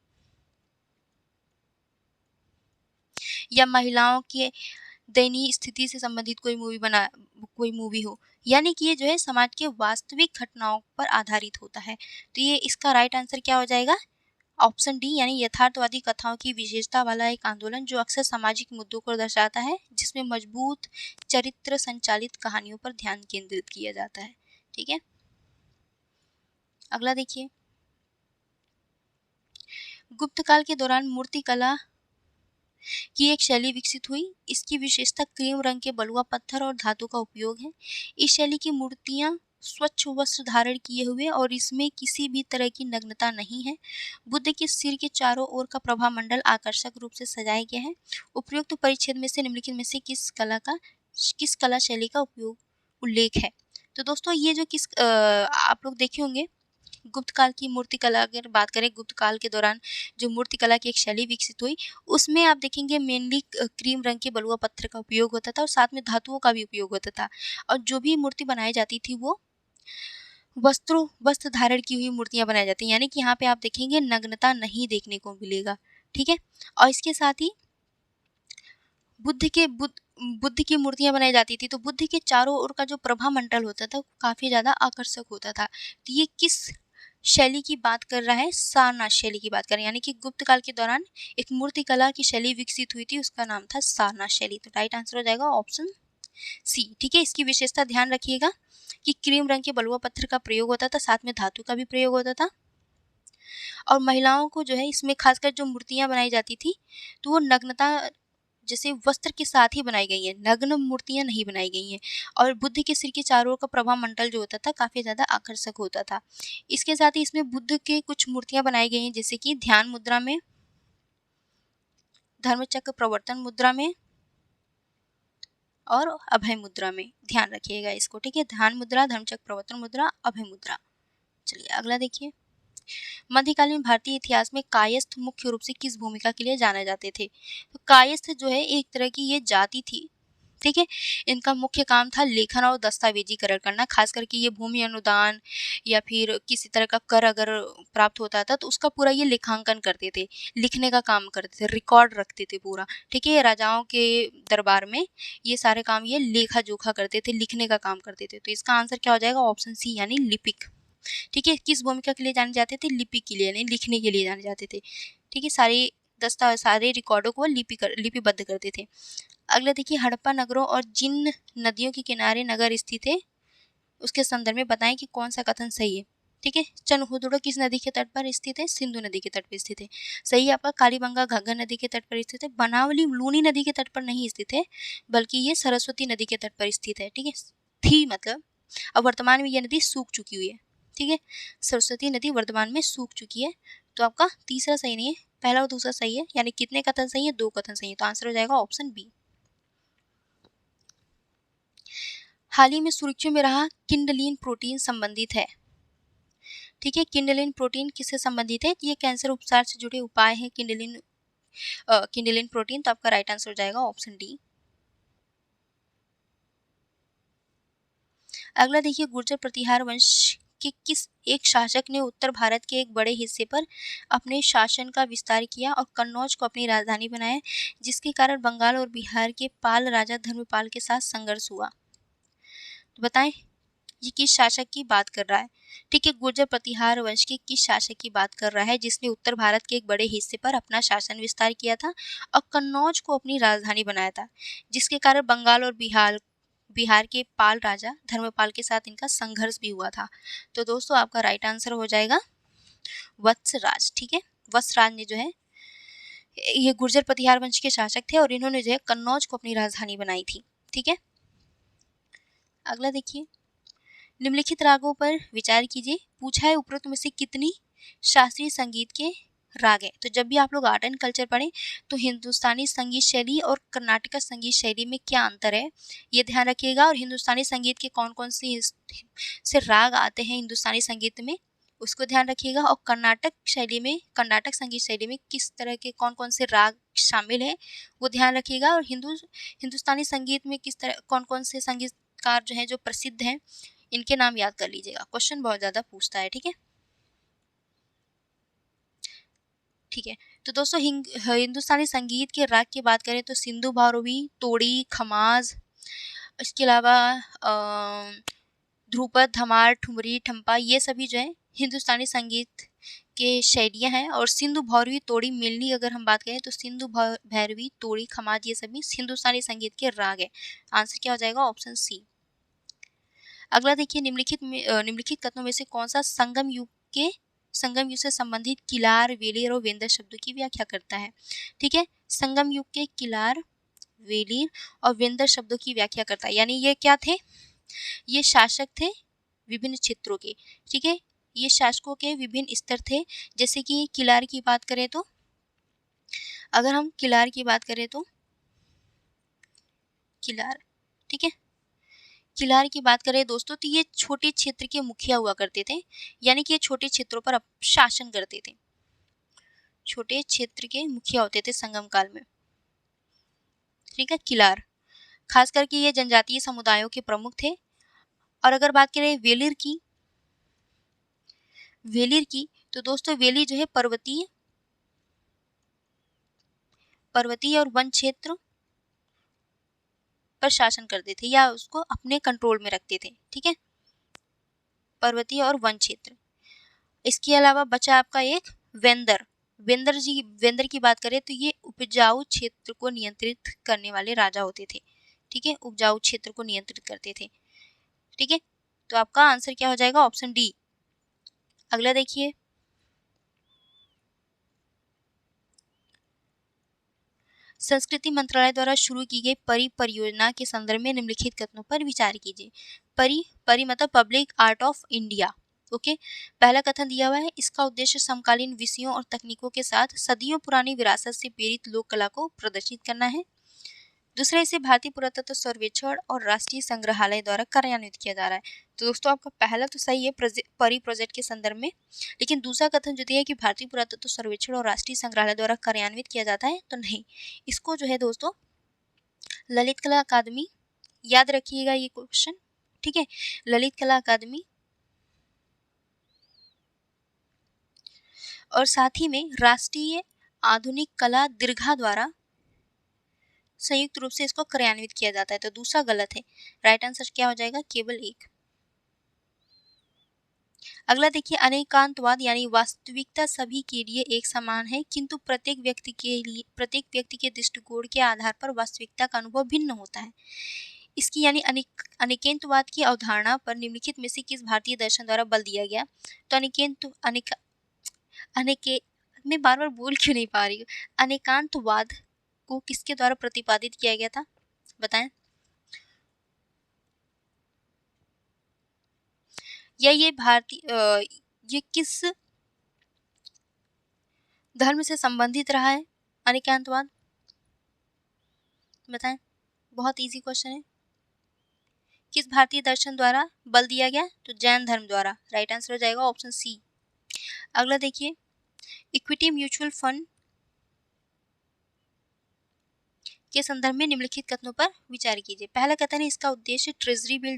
या महिलाओं के दयनीय स्थिति से संबंधित कोई मूवी हो, यानी कि ये जो है समाज के वास्तविक घटनाओं पर आधारित होता है। तो ये इसका राइट आंसर क्या हो जाएगा? ऑप्शन डी, यानी यथार्थवादी कथाओं की विशेषता वाला एक आंदोलन जो अक्सर सामाजिक मुद्दों को दर्शाता है, जिसमें मजबूत चरित्र संचालित कहानियों पर ध्यान केंद्रित किया जाता है। ठीक है, अगला देखिए, गुप्त काल के दौरान मूर्ति कला की एक शैली विकसित हुई। इसकी विशेषता क्रीम रंग के बलुआ पत्थर और धातु का उपयोग है। इस शैली की मूर्तियां स्वच्छ वस्त्र धारण किए हुए और इसमें किसी भी तरह की नग्नता नहीं है। बुद्ध के सिर के चारों ओर का प्रभा मंडल आकर्षक रूप से सजाया गया है। उपयुक्त परिच्छेद में से निम्नलिखित में से किस कला का किस कला शैली का उल्लेख है। तो दोस्तों ये जो आप लोग देखे होंगे गुप्त काल की मूर्ति कला, अगर बात करें गुप्त काल के दौरान जो मूर्ति कला की एक शैली विकसित हुई, उसमें आप देखेंगे मेनली क्रीम रंग के बलुआ पत्थर का उपयोग होता था और साथ में धातुओं का भी उपयोग होता था। और जो भी मूर्ति बनाई जाती थी वो वस्त्र धारण की हुई मूर्तियां बनाई जाती हैं, यानी कि यहाँ पे आप देखेंगे नग्नता नहीं देखने को मिलेगा। ठीक है, और इसके साथ ही बुद्ध की मूर्तियां बनाई जाती थी, तो बुद्ध के चारों ओर का जो प्रभा मंडल होता था काफी ज्यादा आकर्षक होता था। तो ये किस शैली की बात कर रहा है? सारनाथ शैली की बात कर रहे हैं, यानी कि गुप्त काल के दौरान एक मूर्ति कला की शैली विकसित हुई थी, उसका नाम था सारनाथ शैली। तो राइट आंसर हो जाएगा ऑप्शन सी। ठीक है, इसकी विशेषता ध्यान रखिएगा कि क्रीम रंग के बलुआ पत्थर का प्रयोग होता था, साथ में धातु का भी प्रयोग होता था। और महिलाओं को जो है इसमें खासकर जो मूर्तियां बनाई जाती थी तो वो नग्नता जैसे वस्त्र के साथ ही बनाई गई है, नग्न मूर्तियां नहीं बनाई गई हैं। और बुद्ध के सिर के चारों ओर का प्रभा मंडल जो होता था काफी ज्यादा आकर्षक होता था। इसके साथ ही इसमें बुद्ध के कुछ मूर्तियां बनाई गई हैं, जैसे कि ध्यान मुद्रा में, धर्मचक्र प्रवर्तन मुद्रा में और अभय मुद्रा में। ध्यान रखिएगा इसको। ठीक है, ध्यान मुद्रा, धर्मचक्र प्रवर्तन मुद्रा, अभय मुद्रा। चलिए अगला देखिए। मध्यकालीन भारतीय इतिहास में कायस्थ मुख्य रूप से किस भूमिका के लिए जाने जाते थे? तो कायस्थ जो है एक तरह की ये जाति थी। ठीक है, इनका मुख्य काम था लेखन और दस्तावेजीकरण करना, खास करके ये भूमि अनुदान या फिर किसी तरह का कर अगर प्राप्त होता था तो उसका पूरा ये लेखांकन करते थे, लिखने का काम करते थे, रिकॉर्ड रखते थे पूरा। ठीक है, राजाओं के दरबार में ये सारे काम ये लेखा जोखा करते थे, लिखने का काम करते थे। तो इसका आंसर क्या हो जाएगा? ऑप्शन सी, यानी लिपिक। ठीक है, किस भूमिका के लिए जाने जाते थे? लिपि के लिए, यानी लिखने के लिए जाने जाते थे। ठीक है, सारे रिकॉर्डों को लिपिबद्ध करते थे। अगला देखिए, हड़प्पा नगरों और जिन नदियों के किनारे नगर स्थित है उसके संदर्भ में बताएं कि कौन सा कथन सही है। ठीक है, चनहुदड़ो किस नदी के तट पर स्थित है? सिंधु नदी के तट पर स्थित है। सही है आपका। कालीबंगा घग्गर नदी के तट पर स्थित है। बनावली लूनी नदी के तट पर नहीं स्थित है, बल्कि ये सरस्वती नदी के तट पर स्थित है। ठीक है, थी मतलब अब वर्तमान में यह नदी सूख चुकी हुई है। ठीक है, सरस्वती नदी वर्तमान में सूख चुकी है। तो आपका तीसरा सही नहीं है, पहला और दूसरा सही है, यानी कितने कथन सही है? 2 कथन सही है। तो आंसर हो जाएगा ऑप्शन बी। हाल ही में सुर्खियों में रहा किंडलिन प्रोटीन संबंधित है। ठीक है, किंडलिन प्रोटीन किससे संबंधित है? ये कैंसर उपचार से जुड़े उपाय है किंडलिन प्रोटीन। तो आपका राइट आंसर हो जाएगा ऑप्शन डी। अगला देखिए, गुर्जर प्रतिहार वंश के किस एक शासक ने उत्तर भारत के एक बड़े हिस्से पर अपने शासन का विस्तार किया और कन्नौज को अपनी राजधानी बनाया, जिसके कारण बंगाल और बिहार के पाल राजा धर्मपाल के साथ संघर्ष हुआ? तो बताएं ये किस शासक की बात कर रहा है? ठीक है, गुर्जर प्रतिहार वंश के किस शासक की बात कर रहा है जिसने उत्तर भारत के एक बड़े हिस्से पर अपना शासन विस्तार किया था और कन्नौज को अपनी राजधानी बनाया था, जिसके कारण बंगाल और बिहार के पाल राजा धर्मपाल के साथ इनका संघर्ष भी हुआ था? तो दोस्तों आपका राइट आंसर हो जाएगा वत्सराज। ठीक है, वत्सराज ने जो है ये गुर्जर प्रतिहार वंश के शासक थे और इन्होंने जो है कन्नौज को अपनी राजधानी बनाई थी। ठीक है, अगला देखिए, निम्नलिखित रागों पर विचार कीजिए। पूछा है उपरोक्त में से कितनी शास्त्रीय संगीत के राग है? तो जब भी आप लोग आर्ट एंड कल्चर पढ़ें तो हिंदुस्तानी संगीत शैली और कर्नाटक संगीत शैली में क्या अंतर है ये ध्यान रखिएगा। और हिंदुस्तानी संगीत के कौन कौन से राग आते हैं हिंदुस्तानी संगीत में उसको ध्यान रखिएगा। और कर्नाटक संगीत शैली में किस तरह के कौन कौन से राग शामिल है वो ध्यान रखिएगा। और हिंदुस्तानी संगीत में किस तरह कौन कौन से संगीतकार जो हैं जो प्रसिद्ध हैं इनके नाम याद कर लीजिएगा, क्वेश्चन बहुत ज़्यादा पूछता है। ठीक है, ठीक है। तो दोस्तों हिंदुस्तानी संगीत के राग की बात करें तो सिंधु भौरवी, तोड़ी, खमाज, इसके अलावा ध्रुपद, धमार, ठुमरी, ठम्पा, ये सभी जो है हिंदुस्तानी संगीत के शैलियाँ हैं। और सिंधु भौरवी, तोड़ी मेनली अगर हम बात करें तो सिंधु भैरवी, तोड़ी, खमाज ये सभी हिंदुस्तानी संगीत के राग है। आंसर क्या हो जाएगा? Option C. अगला देखिए, निम्नलिखित कथनों में से कौन सा संगम युग से संबंधित किलार, वेलिर और वेंदर शब्दों की व्याख्या करता है? ठीक है, संगम युग के किलार, वेलिर और वेंदर शब्दों की व्याख्या करता है, यानी ये क्या थे? ये शासक थे विभिन्न क्षेत्रों के। ठीक है, ये शासकों के विभिन्न स्तर थे। जैसे कि किलार की बात करें तो अगर हम किलार की बात करें तो किलार ठीक है। किलार की बात करें दोस्तों तो ये छोटे क्षेत्र के मुखिया हुआ करते थे, यानी कि ये छोटे क्षेत्रों पर शासन करते थे, छोटे क्षेत्र के मुखिया होते थे संगम काल में। ठीक है। किलार खास करके ये जनजातीय समुदायों के प्रमुख थे। और अगर बात करें वेलिर की तो दोस्तों वेली जो है पर्वतीय और वन क्षेत्र पर शासन करते थे या उसको अपने कंट्रोल में रखते थे। ठीक है। पर्वतीय और वन क्षेत्र। इसके अलावा बचा आपका एक वेंदर। वेंदर की बात करें तो ये उपजाऊ क्षेत्र को नियंत्रित करने वाले राजा होते थे। ठीक है। उपजाऊ क्षेत्र को नियंत्रित करते थे। ठीक है। तो आपका आंसर क्या हो जाएगा? Option D. अगला देखिए, संस्कृति मंत्रालय द्वारा शुरू की गई परी परियोजना के संदर्भ में निम्नलिखित कथनों पर विचार कीजिए। परी मतलब public art of India. Okay. पहला कथन दिया हुआ है, इसका उद्देश्य समकालीन विषयों और तकनीकों के साथ सदियों पुरानी विरासत से प्रेरित लोक कला को प्रदर्शित करना है। दूसरा, इसे भारतीय पुरातत्व सर्वेक्षण और राष्ट्रीय संग्रहालय द्वारा कार्यान्वित किया जा रहा है। तो दोस्तों आपका पहला तो सही है परी प्रोजेक्ट के संदर्भ में, लेकिन दूसरा कथन जो दिया है कि भारतीय पुरातत्व सर्वेक्षण और राष्ट्रीय संग्रहालय द्वारा कार्यान्वित किया जाता है, तो नहीं, इसको जो है दोस्तों ललित कला अकादमी, याद रखिएगा ये क्वेश्चन। ठीक है। ललित कला अकादमी और साथ ही में राष्ट्रीय आधुनिक कला दीर्घा द्वारा संयुक्त रूप से इसको कार्यान्वित किया जाता है। तो दूसरा गलत है। राइट आंसर क्या हो जाएगा? केवल एक। अगला देखिए, अनेकांतवाद यानी वास्तविकता सभी के लिए एक समान है, किंतु प्रत्येक व्यक्ति के दृष्टिकोण के आधार पर वास्तविकता का अनुभव भिन्न होता है। इसकी यानी अनेकेंतवाद की अवधारणा पर निम्नलिखित में से किस भारतीय दर्शन द्वारा बल दिया गया? तो मैं बार बार बोल क्यों नहीं पा रही हूँ। अनेकांतवाद को किसके द्वारा प्रतिपादित किया गया था? बताएं। या ये किस धर्म से संबंधित रहा है अनेकांतवाद? बताएं। बहुत इजी क्वेश्चन है। किस भारतीय दर्शन द्वारा बल दिया गया? तो जैन धर्म द्वारा। राइट आंसर हो जाएगा ऑप्शन सी। अगला देखिए, इक्विटी म्यूचुअल फंड के संदर्भ में निम्नलिखित कथनों पर विचार कीजिए। पहला कथन है, इसका उद्देश्य ट्रेजरी बिल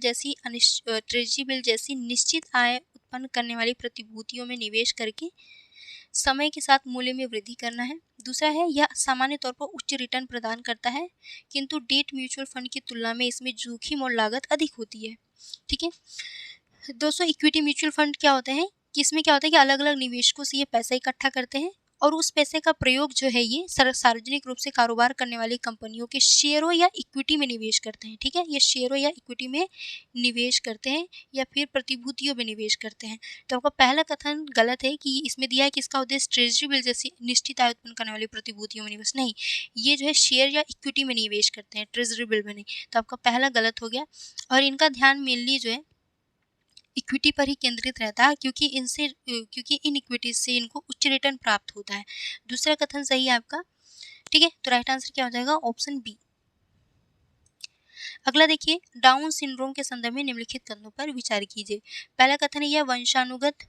जैसी निश्चित आय उत्पन्न करने वाली प्रतिभूतियों में निवेश करके समय के साथ मूल्य में वृद्धि करना है। दूसरा है, यह सामान्य तौर पर उच्च रिटर्न प्रदान करता है, किंतु डेट म्यूचुअल फंड की तुलना में इसमें जोखिम और लागत अधिक होती है। ठीक है। दोस्तों इक्विटी म्यूचुअल फंड क्या होते हैं कि इसमें क्या होता है कि अलग अलग निवेशकों से ये पैसा इकट्ठा करते हैं और उस पैसे का प्रयोग जो है ये सार्वजनिक रूप से कारोबार करने वाली कंपनियों के शेयरों या इक्विटी में निवेश करते हैं। ठीक है। ये शेयरों या इक्विटी में निवेश करते हैं या फिर प्रतिभूतियों में निवेश करते हैं। तो आपका पहला कथन गलत है कि इसमें दिया है कि इसका उद्देश्य ट्रेजरी बिल जैसी निश्चित आय उत्पन्न करने वाली प्रतिभूतियों में निवेश। नहीं, ये जो है शेयर या इक्विटी में निवेश करते हैं, ट्रेजरी बिल में नहीं। तो आपका पहला गलत हो गया। और इनका ध्यान मेनली जो है इक्विटी पर ही केंद्रित रहता है, क्योंकि इन इक्विटी से इनको उच्च रिटर्न प्राप्त होता है। दूसरा कथन सही है आपका। ठीक है। तो राइट आंसर क्या हो जाएगा? Option B. अगला देखिए, डाउन सिंड्रोम के संदर्भ में निम्नलिखित कथनों पर विचार कीजिए। पहला कथन है, यह वंशानुगत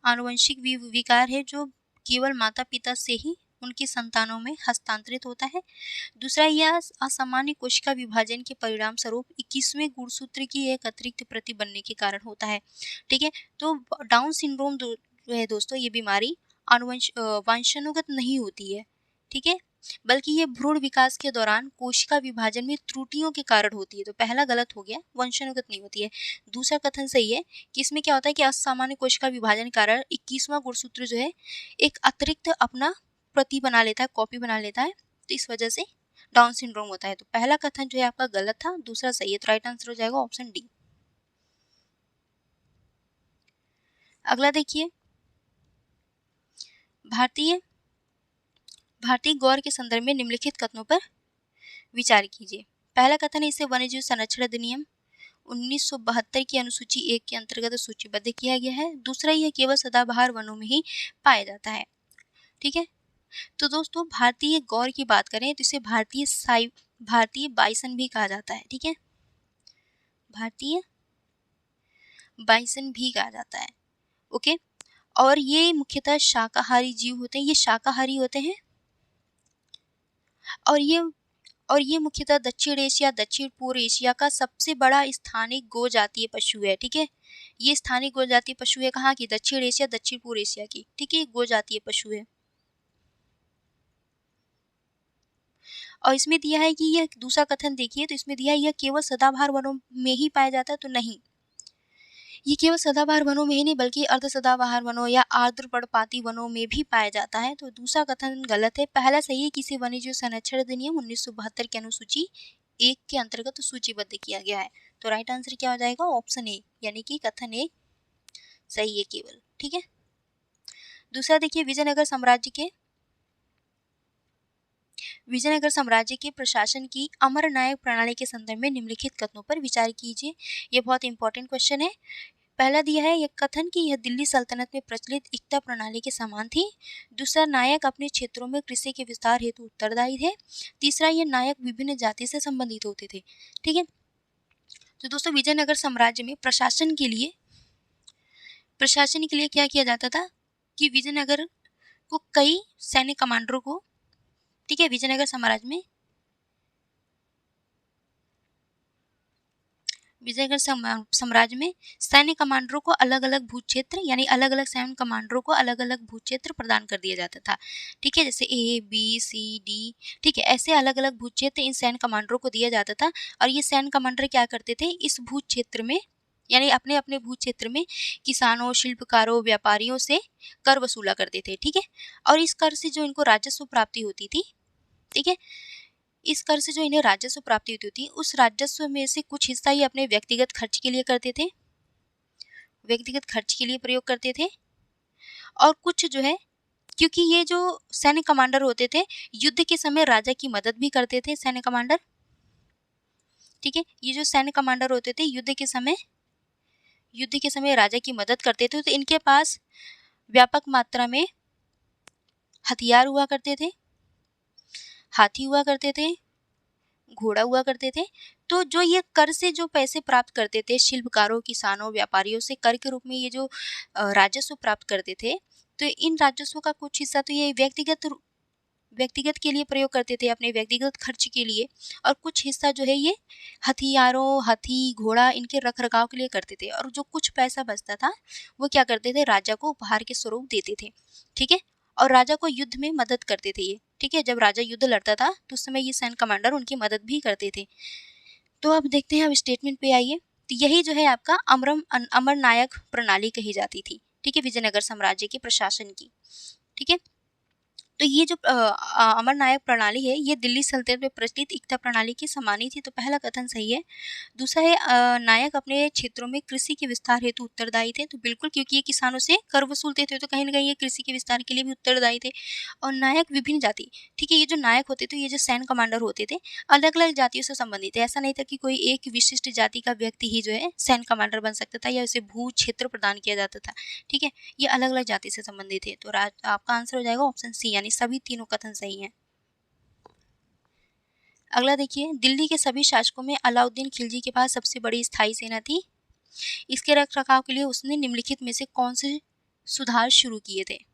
आनुवंशिक विकार है जो केवल माता पिता से ही उनकी संतानों में हस्तांतरित होता है। दूसरा, यह असामान्य कोशिका विभाजन के परिणाम स्वरूप 21वें गुणसूत्र की एक अतिरिक्त प्रति बनने के कारण होता है। ठीक है। तो डाउन सिंड्रोम जो है दोस्तों, ये बीमारी वंशानुगत नहीं होती है। ठीक है। बल्कि ये भ्रूण विकास के दौरान कोशिका विभाजन में त्रुटियों के कारण होती है। तो पहला गलत हो गया, वंशानुगत नहीं होती है। दूसरा कथन सही है कि इसमें क्या होता है कि असामान्य कोशिका विभाजन के कारण 21वां गुणसूत्र जो है एक अतिरिक्त अपना प्रति बना लेता है, कॉपी बना लेता है, तो इस वजह से डाउन सिंड्रोम होता है। तो पहला कथन जो है आपका गलत था, दूसरा सही है। तो राइट आंसर हो जाएगा ऑप्शन डी। अगला देखिए, भारतीय गौर के संदर्भ में निम्नलिखित कथनों पर विचार कीजिए। पहला कथन है, इसे वन्यजीव संरक्षण अधिनियम 1972 की अनुसूची 1 के अंतर्गत सूचीबद्ध किया गया है। दूसरा, यह केवल सदाबहार वनों में ही पाया जाता है। ठीक है। तो दोस्तों भारतीय गौर की बात करें तो इसे भारतीय बाइसन भी कहा जाता है। ठीक है। भारतीय बाइसन भी कहा जाता है। ओके, और ये मुख्यतः शाकाहारी जीव होते हैं, ये शाकाहारी होते हैं और ये मुख्यतः दक्षिण एशिया, दक्षिण पूर्व एशिया का सबसे बड़ा स्थानिक गो जातीय पशु है। ठीक है, ये स्थानिक गो जातीय पशु है कहाँ की? दक्षिण एशिया, दक्षिण पूर्व एशिया की। ठीक है, गो जातीय पशु है। और इसमें दिया है कि यह दूसरा कथन देखिए, तो इसमें दिया है यह केवल सदाबहार वनों में ही पाया जाता है, तो नहीं, ये केवल सदाबहार वनों में ही नहीं बल्कि अर्ध सदाबहार वनों या आर्द्र पर्णपाती वनों में भी पाया जाता है। तो दूसरा कथन गलत है। पहला सही है, किसी वन्यजीव संरक्षण अधिनियम 1972 के अनुसूची 1 के अंतर्गत सूचीबद्ध किया गया है। तो राइट आंसर क्या हो जाएगा? ऑप्शन ए, यानी कि कथन ए सही है केवल। ठीक है, दूसरा देखिए, विजयनगर साम्राज्य के प्रशासन की अमर नायक प्रणाली के संदर्भ में निम्नलिखित कथनों पर विचार कीजिए। ये बहुत इंपॉर्टेंट क्वेश्चन है। पहला दिया है यह कथन कि यह दिल्ली सल्तनत में प्रचलित इक्ता प्रणाली के समान थी। दूसरा, नायक अपने क्षेत्रों में कृषि के विस्तार हेतु उत्तरदायी थे। तीसरा, ये नायक विभिन्न जाति से संबंधित होते थे। ठीक है, तो दोस्तों विजयनगर साम्राज्य में प्रशासन के लिए क्या किया जाता था कि विजयनगर को कई सैन्य कमांडरों को, ठीक है, विजयनगर साम्राज्य में सैन्य कमांडरों को अलग अलग भू क्षेत्र, यानी अलग अलग सैन्य कमांडरों को अलग अलग भू क्षेत्र प्रदान कर दिया जाता था। ठीक है, जैसे ए बी सी डी, ठीक है, ऐसे अलग अलग भू क्षेत्र इन सैन्य कमांडरों को दिया जाता था। और ये सैन्य कमांडर क्या करते थे? इस भू क्षेत्र में, यानी अपने अपने भू क्षेत्र में किसानों, शिल्पकारों, व्यापारियों से कर वसूला करते थे। ठीक है, और इस कर से जो इनको राजस्व प्राप्ति होती थी, ठीक है, इस कर से जो इन्हें राजस्व प्राप्ति होती थी, उस राजस्व में से कुछ हिस्सा ये अपने व्यक्तिगत खर्च के लिए करते थे, व्यक्तिगत खर्च के लिए प्रयोग करते थे। और कुछ जो है, क्योंकि ये जो सैन्य कमांडर होते थे युद्ध के समय राजा की मदद भी करते थे सैन्य कमांडर। ठीक है, ये जो सैन्य कमांडर होते थे युद्ध के समय राजा की मदद करते थे। तो इनके पास व्यापक मात्रा में हथियार हुआ करते थे, हाथी हुआ करते थे, घोड़ा हुआ करते थे। तो जो ये कर से जो पैसे प्राप्त करते थे, शिल्पकारों, किसानों, व्यापारियों से कर के रूप में ये जो राजस्व प्राप्त करते थे, तो इन राजस्व का कुछ हिस्सा तो ये व्यक्तिगत के लिए प्रयोग करते थे, अपने व्यक्तिगत खर्च के लिए, और कुछ हिस्सा जो है ये हथियारों, हाथी, घोड़ा, इनके रख रखाव के लिए करते थे। और जो कुछ पैसा बचता था वो क्या करते थे? राजा को उपहार के स्वरूप देते थे। ठीक है, और राजा को युद्ध में मदद करते थे ये। ठीक है, जब राजा युद्ध लड़ता था तो उस समय ये सैन्य कमांडर उनकी मदद भी करते थे। तो अब देखते हैं, अब स्टेटमेंट पे आइए। तो यही जो है आपका अमर नायक प्रणाली कही जाती थी। ठीक है, विजयनगर साम्राज्य के प्रशासन की। ठीक है, तो ये जो अमर नायक प्रणाली है ये दिल्ली सल्तनत में प्रचलित इक्ता प्रणाली की समान ही थी। तो पहला कथन सही है। दूसरा है नायक अपने क्षेत्रों में कृषि के विस्तार हेतु उत्तरदायी थे। तो बिल्कुल, क्योंकि ये किसानों से कर वसूलते थे तो कहीं ना कहीं ये कृषि के विस्तार के लिए भी उत्तरदायी थे। और नायक विभिन्न जाति, ठीक है, ये जो नायक होते थे, ये जो सैन्य कमांडर होते थे, अलग अलग जातियों से संबंधित है। ऐसा नहीं था कि कोई एक विशिष्ट जाति का व्यक्ति ही जो है सैन्य कमांडर बन सकता था या उसे भू क्षेत्र प्रदान किया जाता था। ठीक है, ये अलग अलग जाति से संबंधित है। तो आपका आंसर हो जाएगा ऑप्शन सी, यानी सभी तीनों कथन सही हैं। अगला देखिए, दिल्ली के सभी शासकों में अलाउद्दीन खिलजी के पास सबसे बड़ी स्थायी सेना थी। इसके रख रखाव के लिए उसने निम्नलिखित में से कौन से सुधार शुरू किए थे?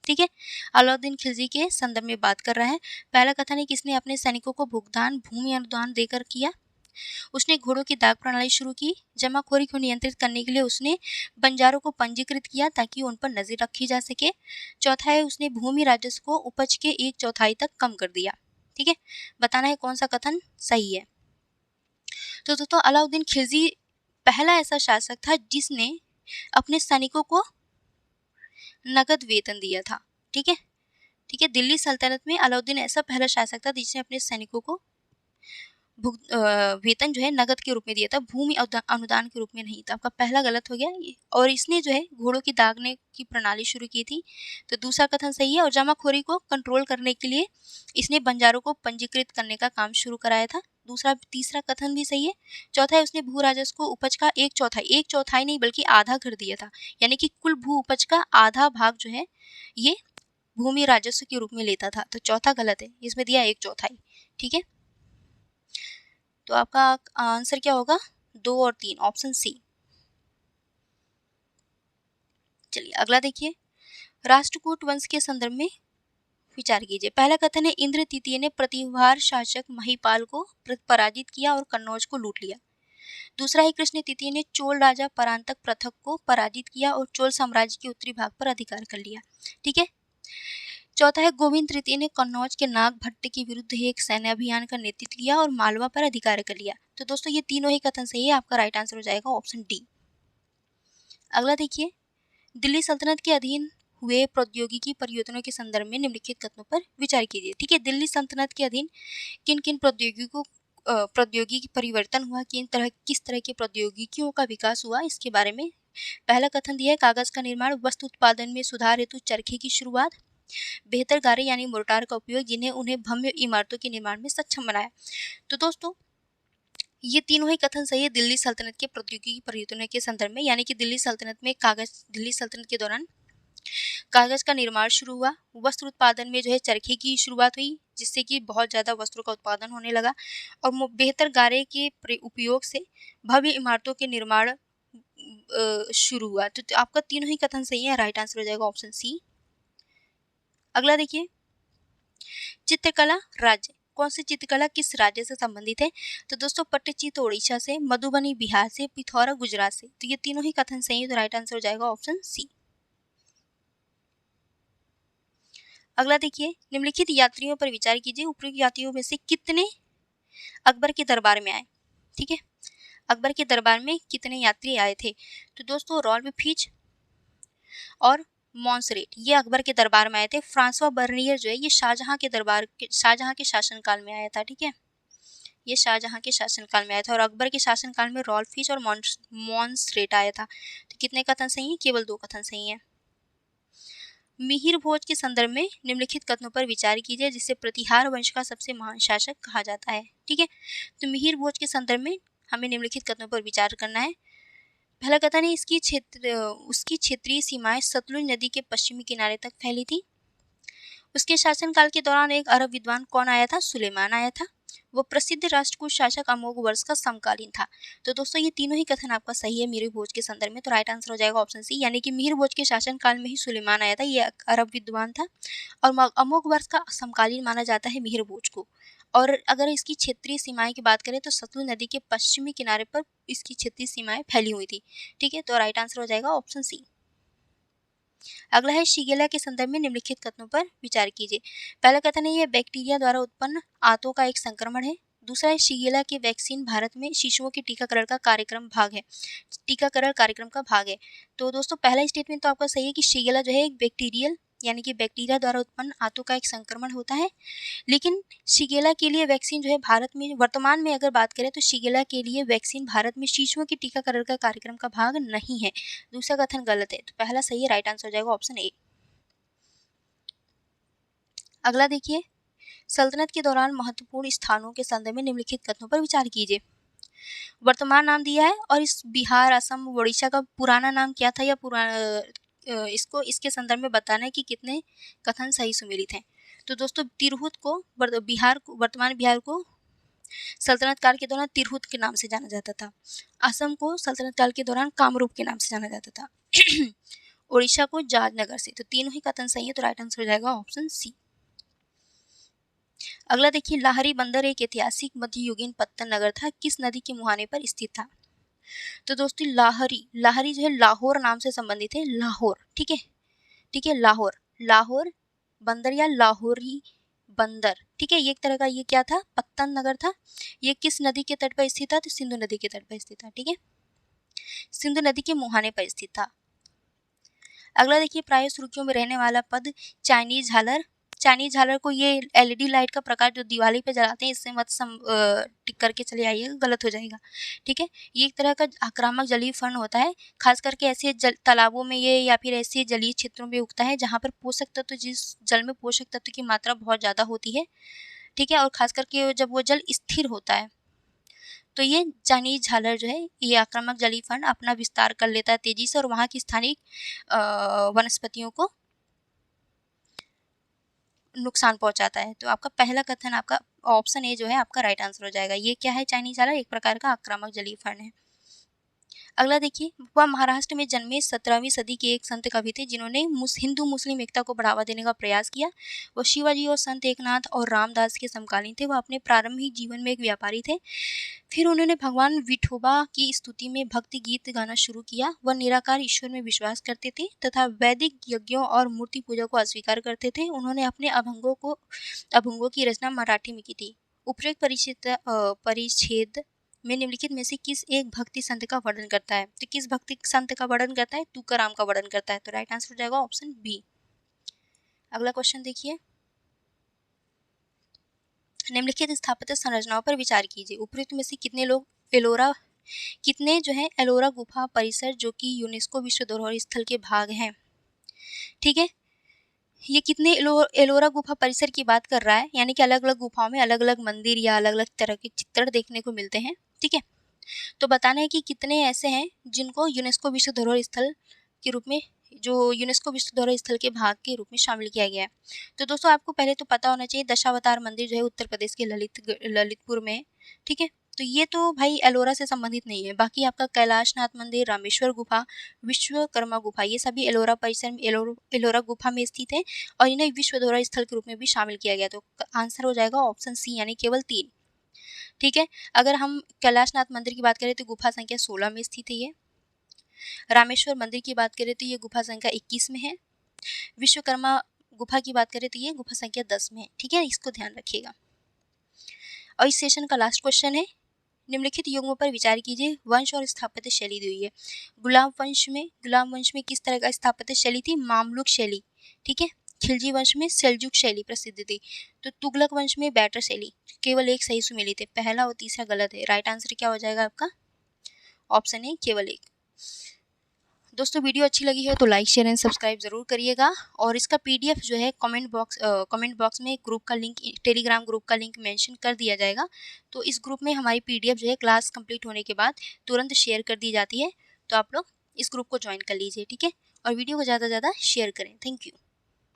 ठीक है, अलाउद्दीन खिलजी के संदर्भ में बात कर रहा है। पहला कथन है किसने अपने सैनिकों को भुगतान भूमि अनुदान देकर किया। उसने घोड़ों की दाग प्रणाली शुरू की। जमाखोरी को नियंत्रित करने के लिए उसने बंजारों को पंजीकृत किया ताकि उन पर नजर रखी जा सके। चौथा है उसने भूमि राजस्व को उपज के 1/4 तक कम कर दिया। ठीक है, बताना है कौन सा कथन सही है। तो दोस्तों अलाउद्दीन खिलजी पहला ऐसा शासक था जिसने अपने सैनिकों को नगद वेतन दिया था। ठीक है, ठीक है, दिल्ली सल्तनत में अलाउद्दीन ऐसा पहला शासक था जिसने अपने सैनिकों को वेतन जो है नगद के रूप में दिया था, भूमि अनुदान के रूप में नहीं था। आपका पहला गलत हो गया। और इसने जो है घोड़ों की दागने की प्रणाली शुरू की थी। तो दूसरा कथन सही है। और जमाखोरी को कंट्रोल करने के लिए इसने बंजारों को पंजीकृत करने का काम शुरू कराया था। तीसरा कथन भी सही है। चौथा है उसने भू राजस्व को उपज का 1/4 नहीं बल्कि आधा कर दिया था, यानी कि कुल भू उपज का आधा भाग जो है ये भूमि राजस्व के रूप में लेता था। तो चौथा गलत है, इसमें दिया 1/4। ठीक है, तो आपका आंसर क्या होगा? 2 और 3, ऑप्शन सी। चलिए अगला देखिए, राष्ट्रकूट वंश के संदर्भ में विचार कीजिए। पहला कथन है, इंद्र तृतीय ने प्रतिहार शासक महिपाल को पराजित किया और कन्नौज को लूट लिया। दूसरा है, कृष्ण तृतीय ने चोल राजा परांतक पृथक को पराजित किया और चोल साम्राज्य के उत्तरी भाग पर अधिकार कर लिया। ठीक है। चौथा है, गोविंद तृतीय ने कन्नौज के नागभट्ट के विरुद्ध एक सैन्य अभियान का नेतृत्व किया और मालवा पर अधिकार कर लिया। तो दोस्तों ये तीनों ही कथन सही है, आपका राइट आंसर हो जाएगा ऑप्शन डी। अगला देखिए, दिल्ली सल्तनत के अधीन हुए प्रौद्योगिकी परिवर्तनों के संदर्भ में निम्नलिखित कथनों पर विचार कीजिए। ठीक है, दिल्ली सल्तनत के अधीन किन किन प्रौद्योगिकी परिवर्तन हुआ, किस तरह की प्रौद्योगिकियों का विकास हुआ, इसके बारे में पहला कथन दिया है, कागज का निर्माण, वस्त्र उत्पादन में सुधार हेतु चरखे की शुरुआत, बेहतर गारे यानी मोर्टार का उपयोग, जिन्हें उन्हें भव्य इमारतों के निर्माण में सक्षम बनाया। तो दोस्तों ये तीनों ही कथन सही है दिल्ली सल्तनत के प्रौद्योगिकी परिवर्तनों के संदर्भ में, यानी कि दिल्ली सल्तनत के दौरान कागज का निर्माण शुरू हुआ, वस्त्र उत्पादन में जो है चरखे की शुरुआत हुई, जिससे कि बहुत ज़्यादा वस्त्रों का उत्पादन होने लगा, और बेहतर गारे के उपयोग से भव्य इमारतों के निर्माण शुरू हुआ। तो आपका तीनों ही कथन सही है, राइट आंसर हो जाएगा ऑप्शन सी। अगला देखिए, चित्रकला राज्य, कौन सी चित्रकला किस राज्य से संबंधित है? तो दोस्तों पट्टचित्र ओडिशा से, मधुबनी बिहार से, पिथौरा गुजरात से। तो ये तीनों ही कथन सही है, तो राइट आंसर हो जाएगा ऑप्शन सी। अगला देखिए, निम्नलिखित यात्रियों पर विचार कीजिए, उपरोक्त यात्रियों में से कितने अकबर के दरबार में आए? ठीक है, अकबर के दरबार में कितने यात्री आए थे? तो दोस्तों रॉल्फ और मॉन्सरेट ये अकबर के दरबार में आए थे। फ्रांसवा बर्नियर जो है ये शाहजहां के शासनकाल में आया था। ठीक है, ये शाहजहां के शासनकाल में आया था, और अकबर के शासनकाल में रॉल्फ और मॉन्सरेट आया था। तो कितने कथन सही है? केवल 2 कथन सही है। मिहिर भोज के संदर्भ में निम्नलिखित कथनों पर विचार कीजिए, जिसे प्रतिहार वंश का सबसे महान शासक कहा जाता है। ठीक है, तो मिहिर भोज के संदर्भ में हमें निम्नलिखित कथनों पर विचार करना है। पहला कथन है, उसकी क्षेत्रीय सीमाएं सतलुज नदी के पश्चिमी किनारे तक फैली थी। उसके शासनकाल के दौरान एक अरब विद्वान कौन आया था? सुलेमान आया था। वो प्रसिद्ध राष्ट्रकूट शासक अमोघवर्ष का समकालीन था। तो दोस्तों ये तीनों ही कथन आपका सही है मिहिर भोज के संदर्भ में, तो राइट आंसर हो जाएगा ऑप्शन सी, यानी कि मिहिर भोज के शासनकाल में ही सुलेमान आया था, ये अरब विद्वान था, और अमोघवर्ष का समकालीन माना जाता है मिहिर भोज को। और अगर इसकी क्षेत्रीय सीमाएं की बात करें तो सतलुज नदी के पश्चिमी किनारे पर इसकी क्षेत्रीय सीमाएं फैली हुई थी। ठीक है, तो राइट आंसर हो जाएगा ऑप्शन सी। अगला है, शिगेला के संदर्भ में निम्नलिखित कथनों पर विचार कीजिए। पहला कथन है, यह बैक्टीरिया द्वारा उत्पन्न आंतों का एक संक्रमण है। दूसरा है, शिगेला की वैक्सीन भारत में शिशुओं के टीकाकरण कार्यक्रम का भाग है। तो दोस्तों पहला स्टेटमेंट तो आपका सही है कि शिगेला जो है एक बैक्टीरिया द्वारा उत्पन्न आंतों का एक संक्रमण होता है, लेकिन शिगेला के लिए वैक्सीन जो है भारत में वर्तमान में अगर बात करें तो शिगेला के लिए वैक्सीन भारत में शिशुओं के टीकाकरण का कार्यक्रम का भाग नहीं है। दूसरा कथन गलत है, तो पहला सही है, राइट आंसर हो जाएगा ऑप्शन ए। अगला देखिए, सल्तनत के दौरान महत्वपूर्ण स्थानों के संदर्भ में निम्नलिखित कथनों पर विचार कीजिए। वर्तमान नाम दिया है, और इस बिहार, असम, उड़ीसा का पुराना नाम क्या था, या इसके संदर्भ में बताना है कि कितने कथन सही सुमेलित हैं। तो दोस्तों तिरहुत को वर्तमान बिहार को सल्तनत काल के दौरान तिरहुत के नाम से जाना जाता था। असम को सल्तनत काल के दौरान कामरूप के नाम से जाना जाता था। उड़ीसा को जाजनगर से। तो तीनों ही कथन सही है, तो राइट आंसर हो जाएगा ऑप्शन सी। अगला देखिए, लाहरी बंदर एक ऐतिहासिक मध्ययुगीन पत्तन नगर था, किस नदी के मुहाने पर स्थित था? तो दोस्तों लाहरी जो है लाहौर नाम से संबंधित है, लाहौर। ठीक है, लाहौर बंदर या लाहौरी बंदर। ठीक है, ये एक तरह का ये क्या था? पत्तन नगर था। ये किस नदी के तट पर स्थित था? तो सिंधु नदी के तट पर स्थित था। ठीक है, सिंधु नदी के मुहाने पर स्थित था। अगला देखिए, प्राय सुर्खियों में रहने वाला पद चाइनीज झालर को ये एलईडी लाइट का प्रकार जो दिवाली पे जलाते हैं, इससे मत टिक करके चले आइएगा, गलत हो जाएगा। ठीक है, ये एक तरह का आक्रामक जलीय फर्ण होता है, खास करके ऐसे तालाबों में ये या फिर ऐसे जलीय क्षेत्रों में उगता है जहाँ पर जिस जल में पोषक तत्व की मात्रा बहुत ज़्यादा होती है। ठीक है, और खास करके जब वो जल स्थिर होता है तो ये चाइनीज झालर जो है ये आक्रामक जलीय फर्ण अपना विस्तार कर लेता है तेजी से, और वहाँ की स्थानिक वनस्पतियों को नुकसान पहुंचाता है। तो आपका पहला कथन, आपका ऑप्शन ए जो है आपका राइट आंसर हो जाएगा। ये क्या है? चाइनीज झालर एक प्रकार का आक्रामक जलीय फर्ण है। अगला देखिए, वह महाराष्ट्र में जन्मे 17वीं सदी के एक संत कवि थे जिन्होंने हिंदू मुस्लिम एकता को बढ़ावा देने का प्रयास किया। वह शिवाजी और संत एकनाथ और रामदास के समकालीन थे। वह अपने प्रारंभिक जीवन में एक व्यापारी थे। फिर उन्होंने भगवान विठोबा की स्तुति में भक्ति गीत गाना शुरू किया। वह निराकार ईश्वर में विश्वास करते थे तथा वैदिक यज्ञों और मूर्ति पूजा को अस्वीकार करते थे। उन्होंने अपने अभंगों की रचना मराठी में की थी। उपरोक्त परिच्छेद में निम्नलिखित में से किस एक भक्ति संत का वर्णन करता है? तो किस भक्ति संत का वर्णन करता है? तुकाराम का वर्णन करता है। तो राइट आंसर हो जाएगा ऑप्शन बी। अगला क्वेश्चन देखिए, निम्नलिखित स्थापत्य संरचनाओं पर विचार कीजिए। उपरोक्त में से कितने जो है एलोरा गुफा परिसर जो कि यूनेस्को विश्व धरोहर स्थल के भाग हैं, ठीक है, ये कितने एलोरा गुफा परिसर की बात कर रहा है, यानी कि अलग अलग गुफाओं में अलग अलग मंदिर या अलग अलग तरह के चित्रण देखने को मिलते हैं, ठीक है। तो बताना है कि कितने ऐसे हैं जिनको यूनेस्को विश्व धरोहर स्थल के रूप में, जो यूनेस्को विश्व धरोहर स्थल के भाग के रूप में शामिल किया गया है। तो दोस्तों आपको पहले तो पता होना चाहिए दशावतार मंदिर जो है उत्तर प्रदेश के ललितपुर में है, ठीक है। तो ये तो भाई एलोरा से संबंधित नहीं है। बाकी आपका कैलाशनाथ मंदिर, रामेश्वर गुफा, विश्वकर्मा गुफा, ये सभी एलोरा परिसर में एलोरा गुफा में स्थित है और इन्हें विश्व धरोहर स्थल के रूप में भी शामिल किया गया। तो आंसर हो जाएगा ऑप्शन सी, यानी केवल 3, ठीक है। अगर हम कैलाशनाथ मंदिर की बात करें तो गुफा संख्या 16 में स्थित है ये। रामेश्वर मंदिर की बात करें तो ये गुफा संख्या 21 में है। विश्वकर्मा गुफा की बात करें तो ये गुफा संख्या 10 में है, ठीक है, इसको ध्यान रखिएगा। और इस सेशन का लास्ट क्वेश्चन है, निम्नलिखित युग्मों पर विचार कीजिए। वंश और स्थापत्य शैली दी हुई है। गुलाम वंश में किस तरह का स्थापत्य शैली थी? मामलुक शैली, ठीक है। खिलजी वंश में सेल्जुक शैली प्रसिद्ध थी। तो तुगलक वंश में बैटर शैली। केवल एक सही सुमेलित थे, पहला और तीसरा गलत है। राइट आंसर क्या हो जाएगा आपका? ऑप्शन है केवल एक। दोस्तों वीडियो अच्छी लगी है तो लाइक शेयर एंड सब्सक्राइब जरूर करिएगा। और इसका पीडीएफ जो है कमेंट बॉक्स में ग्रुप का लिंक, टेलीग्राम ग्रुप का लिंक मेंशन कर दिया जाएगा। तो इस ग्रुप में हमारी पीडीएफ जो है क्लास कंप्लीट होने के बाद तुरंत शेयर कर दी जाती है। तो आप लोग इस ग्रुप को ज्वाइन कर लीजिए, ठीक है। और वीडियो को ज़्यादा से ज़्यादा शेयर करें। Thank you.